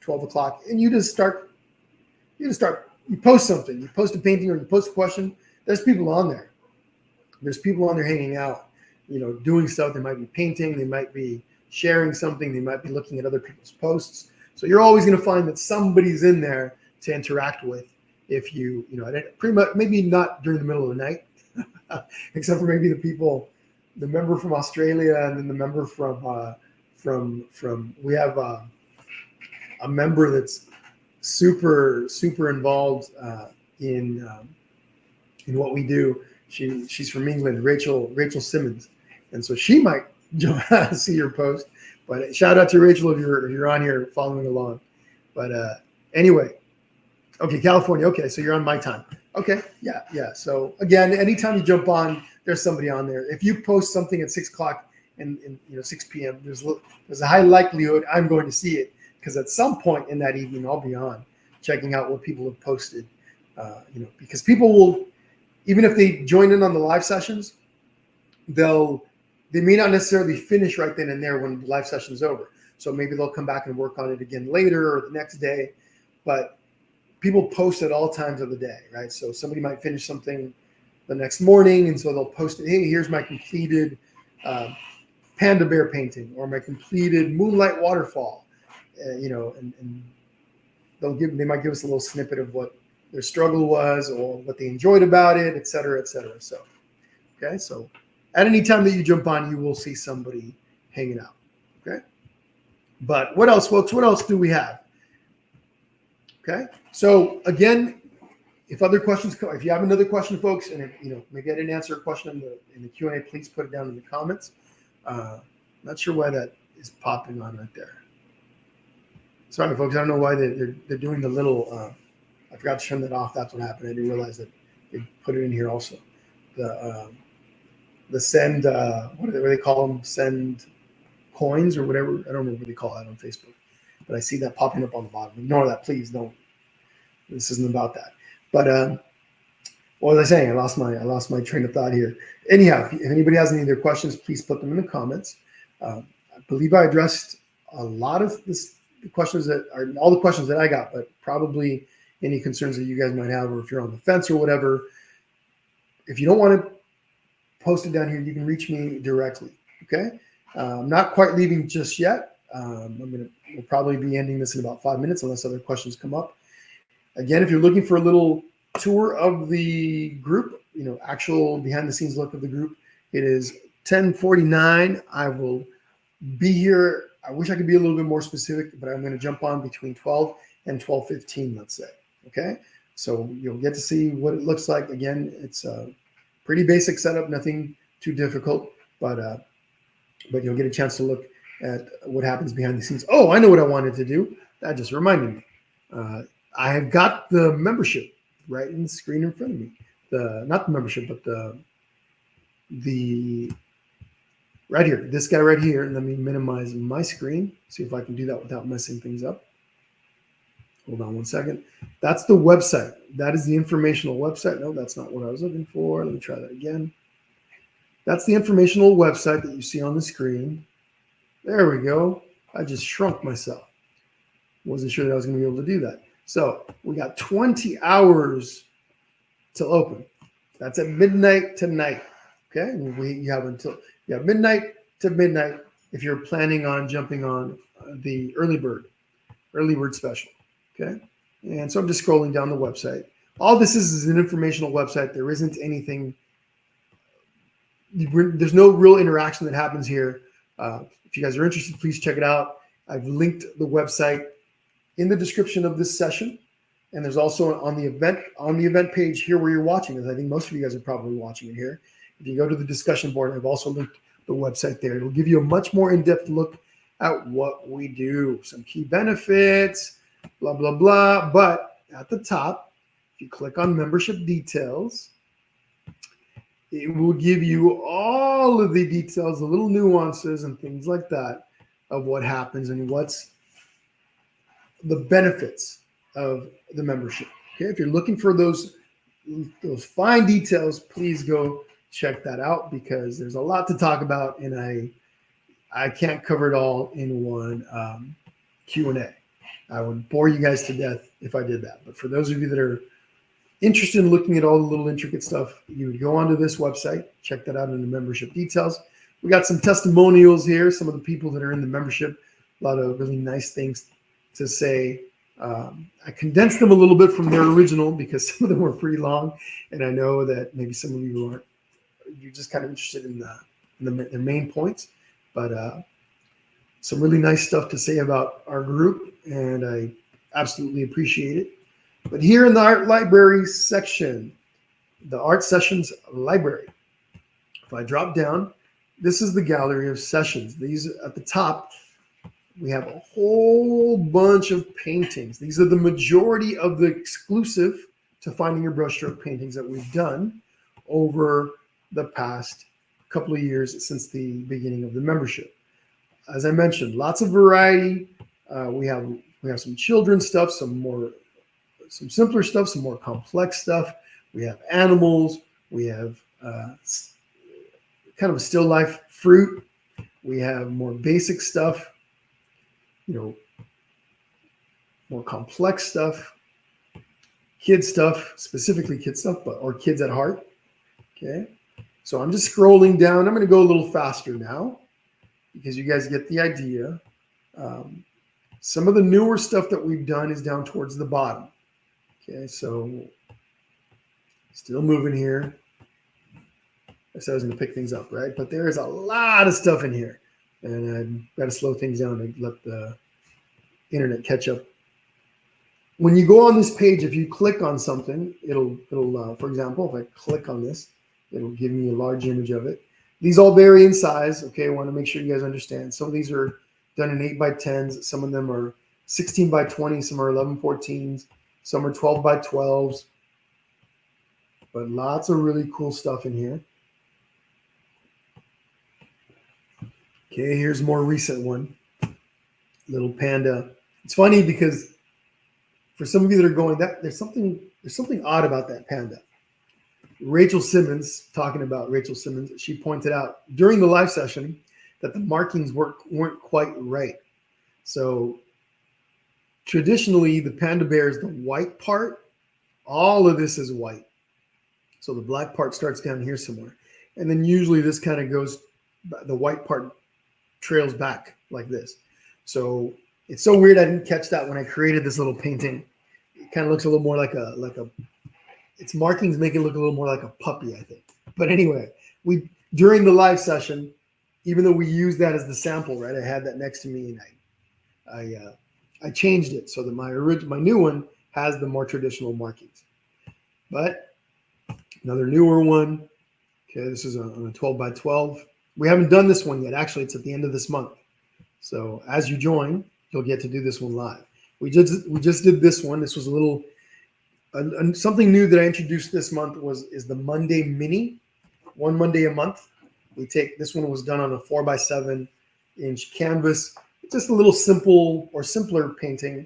12 o'clock, and you post something, you post a painting or you post a question, there's people on there. There's people on there hanging out, doing stuff. They might be painting, they might be sharing something, they might be looking at other people's posts. So you're always going to find that somebody's in there to interact with. If you pretty much, maybe not during the middle of the night, except for maybe the member from Australia, and then the member from we have a member that's super involved in what we do. She's from England, Rachel Simmons, and so she might see your post. But shout out to Rachel if you're on here following along. But anyway, okay, California. Okay, so you're on my time. Okay, yeah. So again, anytime you jump on, there's somebody on there. If you post something at 6 o'clock and 6 p.m., there's a high likelihood I'm going to see it, because at some point in that evening I'll be on checking out what people have posted. Because people will, even if they join in on the live sessions, they may not necessarily finish right then and there when the live session is over. So maybe they'll come back and work on it again later or the next day. But people post at all times of the day, right? So somebody might finish something the next morning, and so they'll post it. Hey, here's my completed panda bear painting, or my completed moonlight waterfall. And they might give us a little snippet of what their struggle was or what they enjoyed about it, et cetera, et cetera. So, okay, so at any time that you jump on, you will see somebody hanging out. Okay, but what else, folks? What else do we have? Okay, so again, if other questions come, if you have another question, folks, and maybe I didn't answer a question in the Q&A, please put it down in the comments. Not sure why that is popping on right there. Sorry, folks. I don't know why they're doing the little. I forgot to turn that off. That's what happened. I didn't realize that they put it in here also. The send, what do they call them? Send coins or whatever. I don't remember what they call that on Facebook, but I see that popping up on the bottom. Ignore that, please. Don't. This isn't about that. But what was I saying? I lost my train of thought here. Anyhow, if anybody has any other questions, please put them in the comments. I believe I addressed a lot of the questions that are all the questions that I got, but probably any concerns that you guys might have, or if you're on the fence or whatever. If you don't want to post it down here, you can reach me directly. Okay, I'm not quite leaving just yet. We'll probably be ending this in about 5 minutes unless other questions come up. Again, if you're looking for a little tour of the group, actual behind the scenes look of the group, it is 10:49. I will be here. I wish I could be a little bit more specific, but I'm going to jump on between 12 and 12:15, let's say. Okay, so you'll get to see what it looks like. Again, it's a pretty basic setup, nothing too difficult, but you'll get a chance to look at what happens behind the scenes. Oh, I know what I wanted to do. That just reminded me. I have got the membership right in the screen in front of me. Not the membership, but the right here, this guy right here. Let me minimize my screen, see if I can do that without messing things up. Hold on one second. That's the website. That is the informational website. No, that's not what I was looking for. Let me try that again. That's the informational website that you see on the screen. There we go. I just shrunk myself. Wasn't sure that I was going to be able to do that. So we got 20 hours till open. That's at midnight tonight. Okay, you have midnight to midnight if you're planning on jumping on the early bird special. Okay, and so I'm just scrolling down the website. All this is an informational website. There isn't anything. There's no real interaction that happens here. If you guys are interested, please check it out. I've linked the website in the description of this session, and there's also on the event page here where you're watching, as I think most of you guys are probably watching it here. If you go to the discussion board, I've also linked the website there. It'll give you a much more in-depth look at what we do, some key benefits, blah, blah, blah. But at the top, if you click on membership details, it will give you all of the details, the little nuances and things like that of what happens and what's the benefits of the membership. Okay, if you're looking for those fine details, please go check that out because there's a lot to talk about, and I can't cover it all in one Q&A. I would bore you guys to death if I did that. But for those of you that are interested in looking at all the little intricate stuff, you would go onto this website, check that out in the membership details. We got some testimonials here, some of the people that are in the membership, a lot of really nice things to say. I condensed them a little bit from their original because some of them were pretty long, and I know that maybe some of you aren't. You're just kind of interested in the main points, but some really nice stuff to say about our group, and I absolutely appreciate it. But here in the art library section, the art sessions library, if I drop down, this is the gallery of sessions. These at the top, we have a whole bunch of paintings. These are the majority of the exclusive to Finding Your Brushstroke paintings that we've done over the past couple of years since the beginning of the membership. As I mentioned, lots of variety. We have some children's stuff, some simpler stuff, some more complex stuff. We have animals. We have kind of a still life fruit. We have more basic stuff. More complex stuff, kid stuff, specifically kid stuff, or kids at heart. Okay, so I'm just scrolling down. I'm going to go a little faster now because you guys get the idea. Some of the newer stuff that we've done is down towards the bottom. Okay, so still moving here. I said I was going to pick things up, right? But there is a lot of stuff in here. And I've got to slow things down to let the internet catch up. When you go on this page, if you click on something, it'll for example, if I click on this, it'll give me a large image of it. These all vary in size. Okay, I want to make sure you guys understand. Some of these are done in 8x10s. Some of them are 16x20. Some are 11x14s. Some are 12x12s. But lots of really cool stuff in here. Okay, here's a more recent one. Little panda. It's funny because for some of you that are going, there's something odd about that panda. Rachel Simmons, talking about Rachel Simmons, she pointed out during the live session that the markings weren't quite right. So traditionally, the panda bear is the white part. All of this is white. So the black part starts down here somewhere. And then usually this kind of goes, the white part trails back like this. So it's so weird I didn't catch that when I created this little painting. It kind of looks a little more like a its markings make it look a little more like a puppy, I think. But anyway, during the live session, even though we used that as the sample, right? I had that next to me, and I changed it so that my new one has the more traditional markings. But another newer one. Okay, this is on a 12x12. We haven't done this one yet. Actually, it's at the end of this month. So as you join, you'll get to do this one live. We just did this one. This was a little something new that I introduced this month is the Monday Mini. One Monday a month. This one was done on a 4x7-inch canvas. It's just a little simpler painting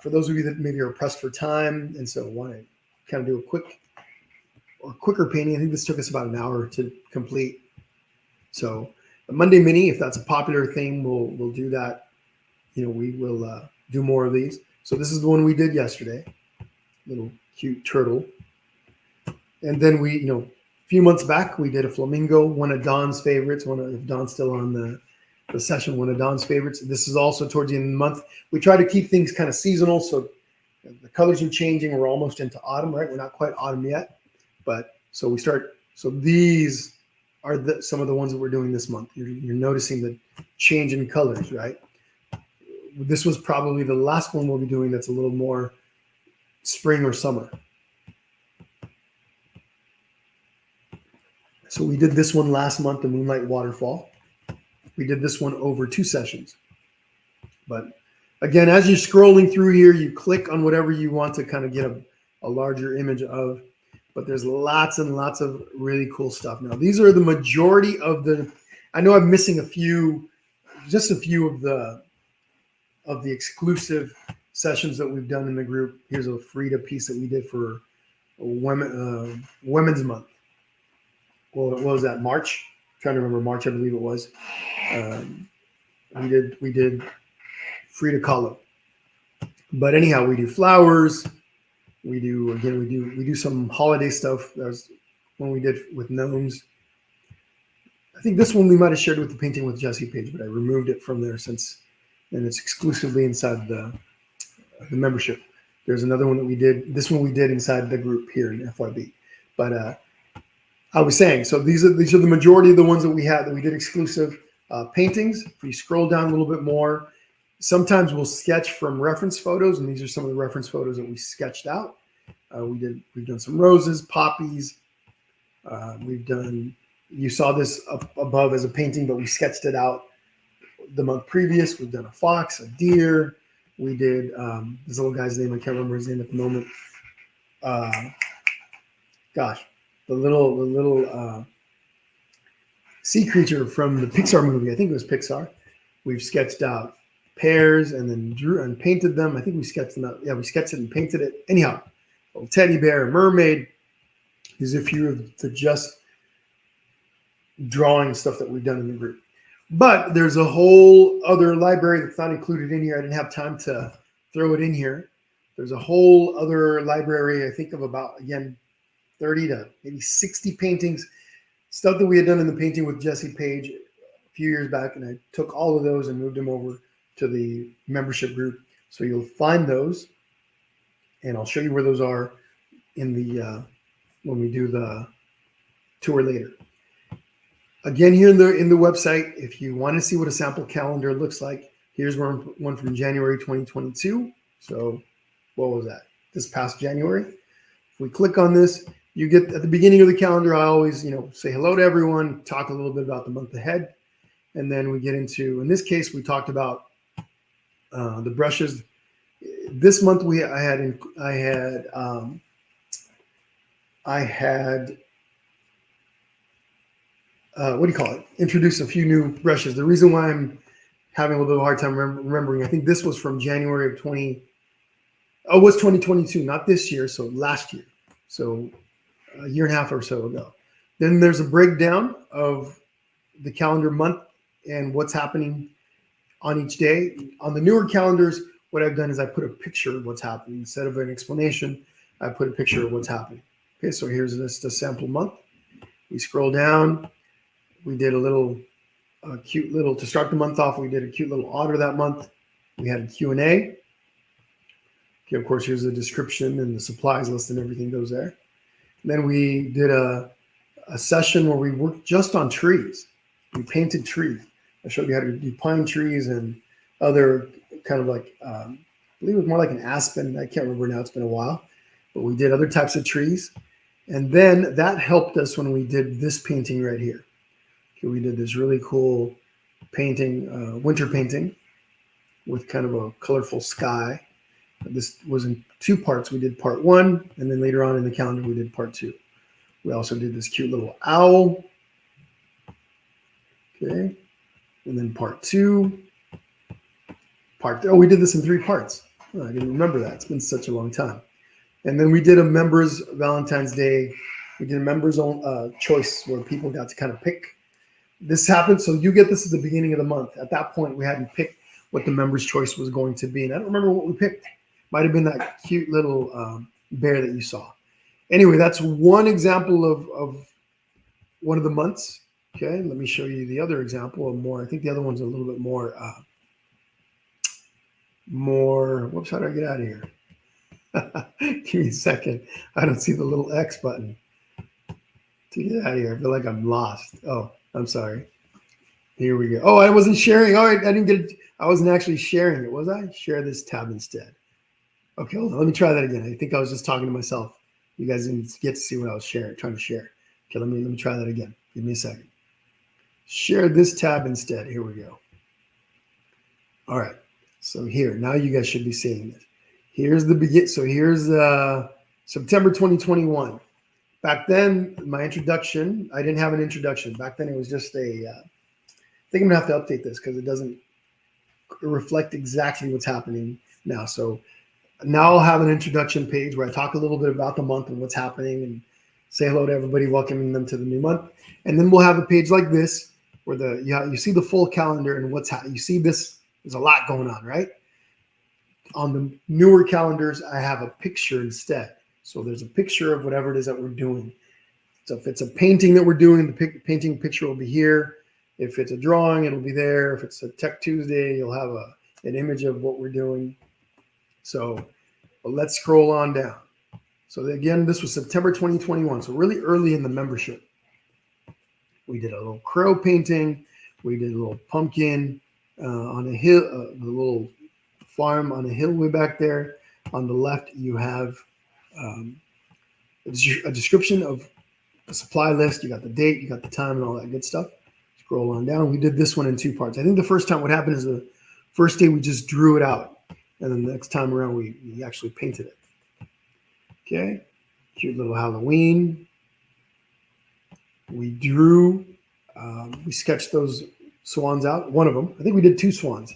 for those of you that maybe are pressed for time and so want to kind of do a quicker painting. I think this took us about an hour to complete. So the Monday Mini, if that's a popular thing, we'll do that. We will do more of these. So this is the one we did yesterday. Little cute turtle. And then a few months back, we did a flamingo, one of Don's favorites. If Don's still on the session, one of Don's favorites. This is also towards the end of the month. We try to keep things kind of seasonal, so the colors are changing. We're almost into autumn, right? We're not quite autumn yet, but so we start. So these are some of the ones that we're doing this month. You're noticing the change in colors, right? This was probably the last one we'll be doing that's a little more spring or summer. So we did this one last month, the Moonlight Waterfall. We did this one over 2 sessions. But again, as you're scrolling through here, you click on whatever you want to kind of get a larger image of. But there's lots and lots of really cool stuff. Now, these are the majority of the, I know I'm missing just a few of the exclusive sessions that we've done in the group. Here's a Frida piece that we did for Women's Month. Well, what was that? March? I'm trying to remember March, I believe it was. We did Frida Kahlo. But anyhow, we do flowers. We do some holiday stuff. That was one we did with gnomes. I think this one we might have shared with the Painting with Jesse page, but I removed it from there since then it's exclusively inside the membership. There's another one that we did. This one we did inside the group here in FYB. But I was saying, so these are the majority of the ones that we had that we did exclusive paintings. If you scroll down a little bit more, sometimes we'll sketch from reference photos, and these are some of the reference photos that we sketched out. We've done some roses, poppies. You saw this up above as a painting, but we sketched it out the month previous. We've done a fox, a deer. We did this little guy's name. I can't remember his name at the moment. The little sea creature from the Pixar movie. I think it was Pixar. We've sketched out pears and then drew and painted them. I think we sketched them out. Yeah, we sketched it and painted it. Anyhow, a little teddy bear, a mermaid. These are a few of the just drawing stuff that we've done in the group. But there's a whole other library that's not included in here. I didn't have time to throw it in here. There's a whole other library, I think of about, again, 30 to maybe 60 paintings, stuff that we had done in the Painting with Jesse page a few years back, and I took all of those and moved them over to the membership group. So you'll find those, and I'll show you where those are in the when we do the tour later. Again, here in the website, if you want to see what a sample calendar looks like, here's one from January 2022. So what was that? This past January. If we click on this, you get at the beginning of the calendar, I always, say hello to everyone, talk a little bit about the month ahead. And then we get into, in this case, we talked about the brushes. This month I had introduced a few new brushes. The reason why I'm having a little bit of a hard time remembering, I think this was from January of 2022, not this year, so last year. So a year and a half or so ago. Then there's a breakdown of the calendar month and what's happening on each day. On the newer calendars, what I've done is I put a picture of what's happening. Instead of an explanation, I put a picture of what's happening. Okay, so here's the sample month. We scroll down. We did a cute little, to start the month off, we did a cute little otter that month. We had a Q&A. Okay, of course, here's the description and the supplies list and everything goes there. And then we did a session where we worked just on trees. We painted trees. I showed you how to do pine trees and other kind of like, I believe it was more like an aspen. I can't remember now, it's been a while. But we did other types of trees. And then that helped us when we did this painting right here. Okay, we did this really cool painting, winter painting with kind of a colorful sky. This was in 2 parts. We did part 1, and then later on in the calendar, we did part 2. We also did this cute little owl. Okay. And then part 2. We did this in 3 parts. Oh, I didn't remember that. It's been such a long time. And then we did a members Valentine's Day. We did a members own choice where people got to kind of pick. This happened. So you get this at the beginning of the month. At that point, we hadn't picked what the members choice was going to be. And I don't remember what we picked. Might have been that cute little bear that you saw. Anyway, that's one example of one of the months. Okay, let me show you the other example of more. I think the other one's a little bit more, whoops, how do I get out of here? Give me a second. I don't see the little X button to get out of here. I feel like I'm lost. Oh, I'm sorry. Here we go. Oh, I wasn't sharing. All right, I wasn't actually sharing it, was I? Share this tab instead. Okay, hold on. Let me try that again. I think I was just talking to myself. You guys didn't get to see what I was trying to share. Okay, let me try that again. Give me a second. Share this tab instead. Here we go. All right. So here, now you guys should be seeing this. Here's the begin. So here's September 2021. Back then, my introduction, I didn't have an introduction. Back then, it was just a, I think I'm gonna have to update this because it doesn't reflect exactly what's happening now. So now I'll have an introduction page where I talk a little bit about the month and what's happening and say hello to everybody, welcoming them to the new month. And then we'll have a page like this where you see the full calendar and what's happening. You see this, there's a lot going on, right? On the newer calendars, I have a picture instead. So there's a picture of whatever it is that we're doing. So if it's a painting that we're doing, the painting picture will be here. If it's a drawing, it'll be there. If it's a Tech Tuesday, you'll have an image of what we're doing. So but let's scroll on down. So again, this was September 2021. So really early in the membership. We did a little crow painting. We did a little pumpkin on a hill, a little farm on a hill way back there. On the left, you have a description of the supply list. You got the date, you got the time, and all that good stuff. Scroll on down. We did this one in 2 parts. I think the first time what happened is the first day we just drew it out, and then the next time around we actually painted it. Okay, cute little Halloween. We drew, we sketched those swans out. One of them, I think we did 2 swans.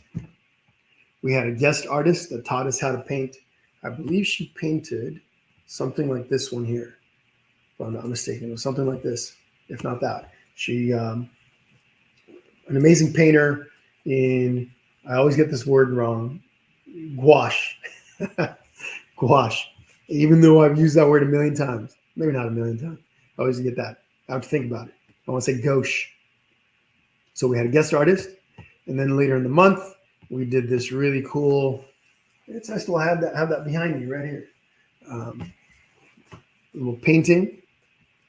We had a guest artist that taught us how to paint. I believe she painted something like this one here, if I'm not mistaken. It was something like this, if not that. She, an amazing painter in, I always get this word wrong, gouache. Gouache. Even though I've used that word a million times, maybe not a million times, I always get that. I have to think about it. I want to say gouache. So we had a guest artist, and then later in the month, we did this really cool. I still have that behind me right here. A little painting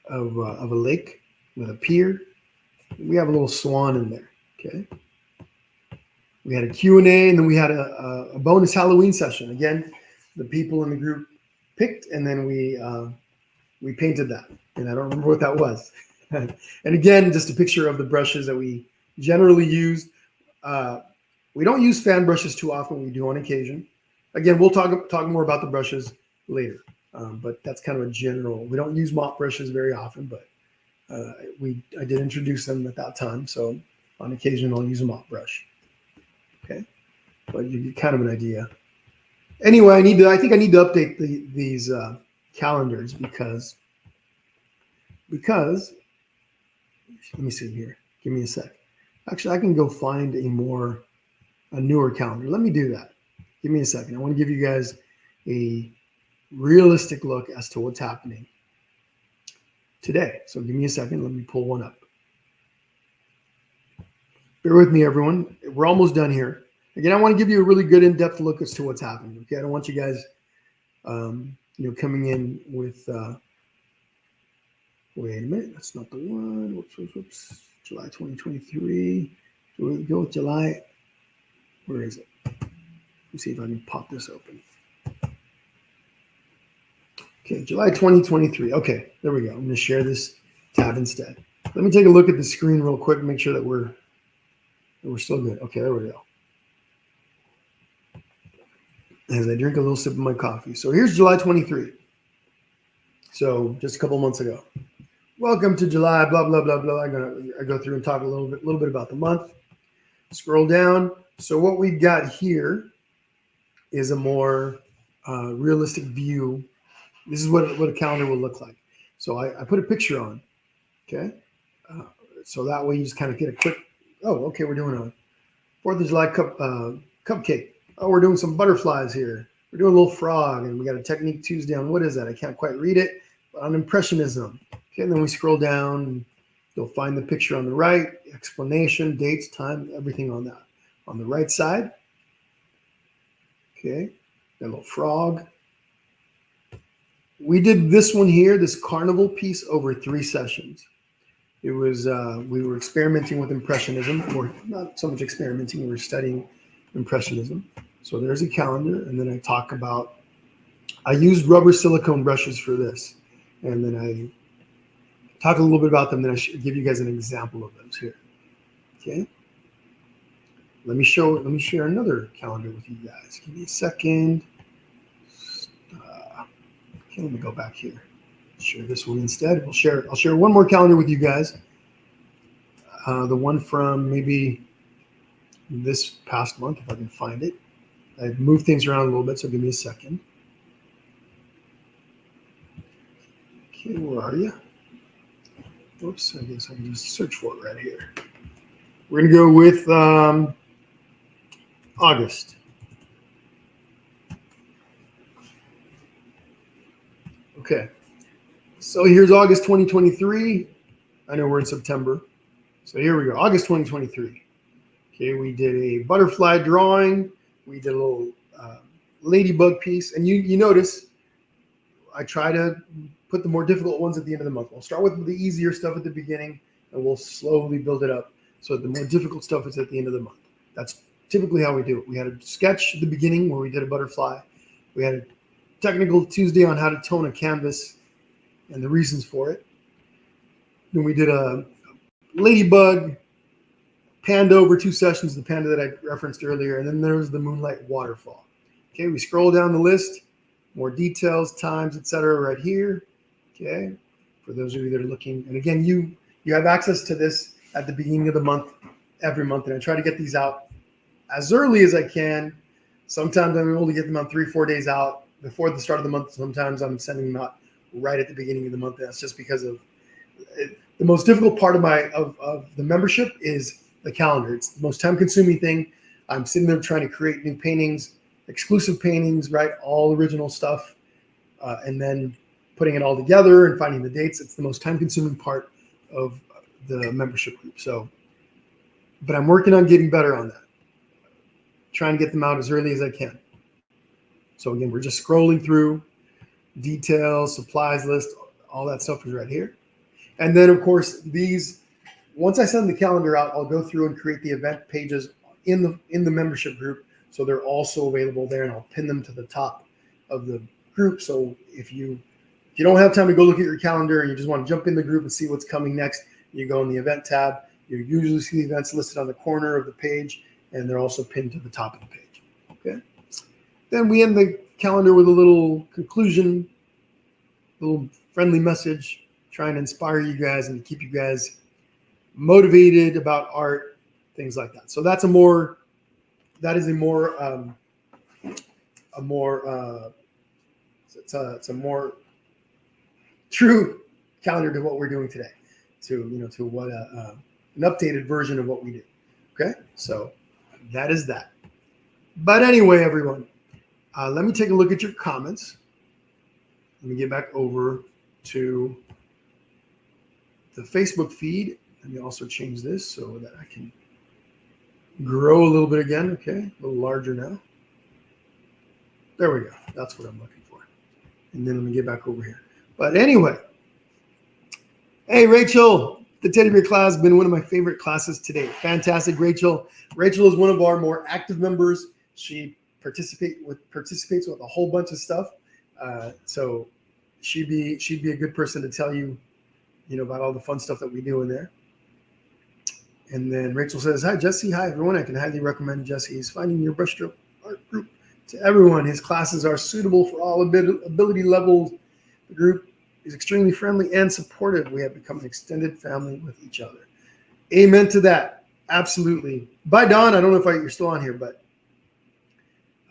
of a lake with a pier. We have a little swan in there. Okay. We had a Q&A, and then we had a bonus Halloween session. Again, the people in the group picked, and then we painted that. And I don't remember what that was. And again, just a picture of the brushes that we generally use. We don't use fan brushes too often. We do on occasion. Again, we'll talk more about the brushes later. But that's kind of a general. We don't use mop brushes very often, but I did introduce them at that time. So on occasion, I'll use a mop brush. Okay, but you get kind of an idea. Anyway, I think I need to update these calendars because let me see here. Give me a sec. Actually, I can go find a newer calendar. Let me do that. Give me a second. I want to give you guys a realistic look as to what's happening today. So give me a second. Let me pull one up. Bear with me, everyone. We're almost done here. Again, I want to give you a really good in-depth look as to what's happening. Okay, I don't want you guys, coming in with. Wait a minute, that's not the one. Whoops. July 2023. So we go with July. Where is it? Let me see if I can pop this open. Okay, July 2023. Okay, there we go. I'm going to share this tab instead. Let me take a look at the screen real quick and make sure that we're still good. Okay, there we go. As I drink a little sip of my coffee. So here's July 23. So just a couple months ago. Welcome to July, blah, blah, blah, blah. I go through and talk a little bit about the month. Scroll down. So what we've got here is a more realistic view. This is what a calendar will look like. So I put a picture on, okay? So that way you just kind of get a quick, oh, okay, we're doing a 4th of July cupcake. Oh, we're doing some butterflies here. We're doing a little frog, and we got a Technique Tuesday on, what is that? I can't quite read it, but on Impressionism. Okay, and then we scroll down, and you'll find the picture on the right, explanation, dates, time, everything on that. On the right side, okay, got a little frog. We did this one here, this carnival piece, over 3 sessions. It was, we were experimenting with Impressionism, or not so much experimenting, we were studying Impressionism. So there's a calendar, and then I talk about, I used rubber silicone brushes for this. And then talk a little bit about them, then I should give you guys an example of those here. Okay. Let me share another calendar with you guys. Give me a second. Okay, let me go back here. Share this one instead. I'll share one more calendar with you guys. The one from maybe this past month, if I can find it. I've moved things around a little bit, so give me a second. Okay, where are you? Oops, I guess I can just search for it right here. We're going to go with August. Okay, so here's August 2023. I know we're in September. So here we go, August 2023. Okay, we did a butterfly drawing. We did a little ladybug piece. And you notice I try to put the more difficult ones at the end of the month. We'll start with the easier stuff at the beginning, and we'll slowly build it up. So the more difficult stuff is at the end of the month. That's typically how we do it. We had a sketch at the beginning where we did a butterfly. We had a technical Tuesday on how to tone a canvas and the reasons for it. Then we did a ladybug, panda over 2 sessions, the panda that I referenced earlier, and then there was the moonlight waterfall. Okay, we scroll down the list, more details, times, etc. right here. Okay, for those of you that are looking, and again, you have access to this at the beginning of the month, every month, and I try to get these out as early as I can. Sometimes I'm able to get them out 3-4 days out before the start of the month. Sometimes I'm sending them out right at the beginning of the month. That's just because of it. The most difficult part of the membership is the calendar. It's the most time-consuming thing. I'm sitting there trying to create new paintings, exclusive paintings, right? All original stuff, and then putting it all together and finding the dates. It's the most time-consuming part of the membership group. So, but I'm working on getting better on that. Trying to get them out as early as I can. So again, we're just scrolling through details, supplies list, all that stuff is right here. And then of course these, once I send the calendar out, I'll go through and create the event pages in the membership group. So they're also available there, and I'll pin them to the top of the group. So if you don't have time to go look at your calendar and you just want to jump in the group and see what's coming next, you go in the event tab. You usually see the events listed on the corner of the page, and they're also pinned to the top of the page. Okay. Then we end the calendar with a little conclusion, a little friendly message, trying to inspire you guys and to keep you guys motivated about art, things like that. So that's a more true calendar to what we're doing today, to what an updated version of what we do. Okay, so that is that. But anyway, everyone, let me take a look at your comments. Let me get back over to the Facebook feed. Let me also change this so that I can grow a little bit again. Okay, a little larger now. There we go. That's what I'm looking for. And then let me get back over here. But anyway, hey, Rachel, the teddy bear class has been one of my favorite classes today. Fantastic, Rachel. Rachel is one of our more active members. She participates with a whole bunch of stuff. So she'd be a good person to tell you, about all the fun stuff that we do in there. And then Rachel says, hi, Jesse. Hi, everyone. I can highly recommend Jesse's Finding Your Brushstroke Art Group to everyone. His classes are suitable for all ability levels. The group is extremely friendly and supportive. We have become an extended family with each other. Amen to that. Absolutely. Bye, Don. I don't know if you're still on here, but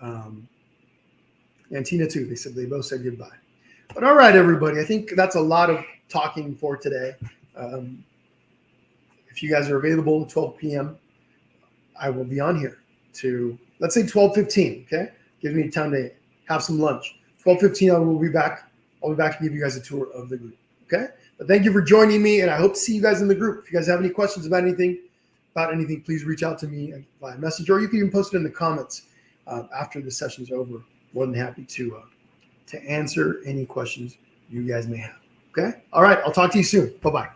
and Tina too. They both said goodbye. But all right, everybody. I think that's a lot of talking for today. If you guys are available at 12 p.m., I will be on here to, let's say 12:15. Okay, gives me time to have some lunch. 12:15, I will be back. I'll be back to give you guys a tour of the group. Okay, but thank you for joining me, and I hope to see you guys in the group. If you guys have any questions about anything, please reach out to me via message, or you can even post it in the comments after the session's over. More than happy to answer any questions you guys may have. Okay, all right. I'll talk to you soon. Bye-bye.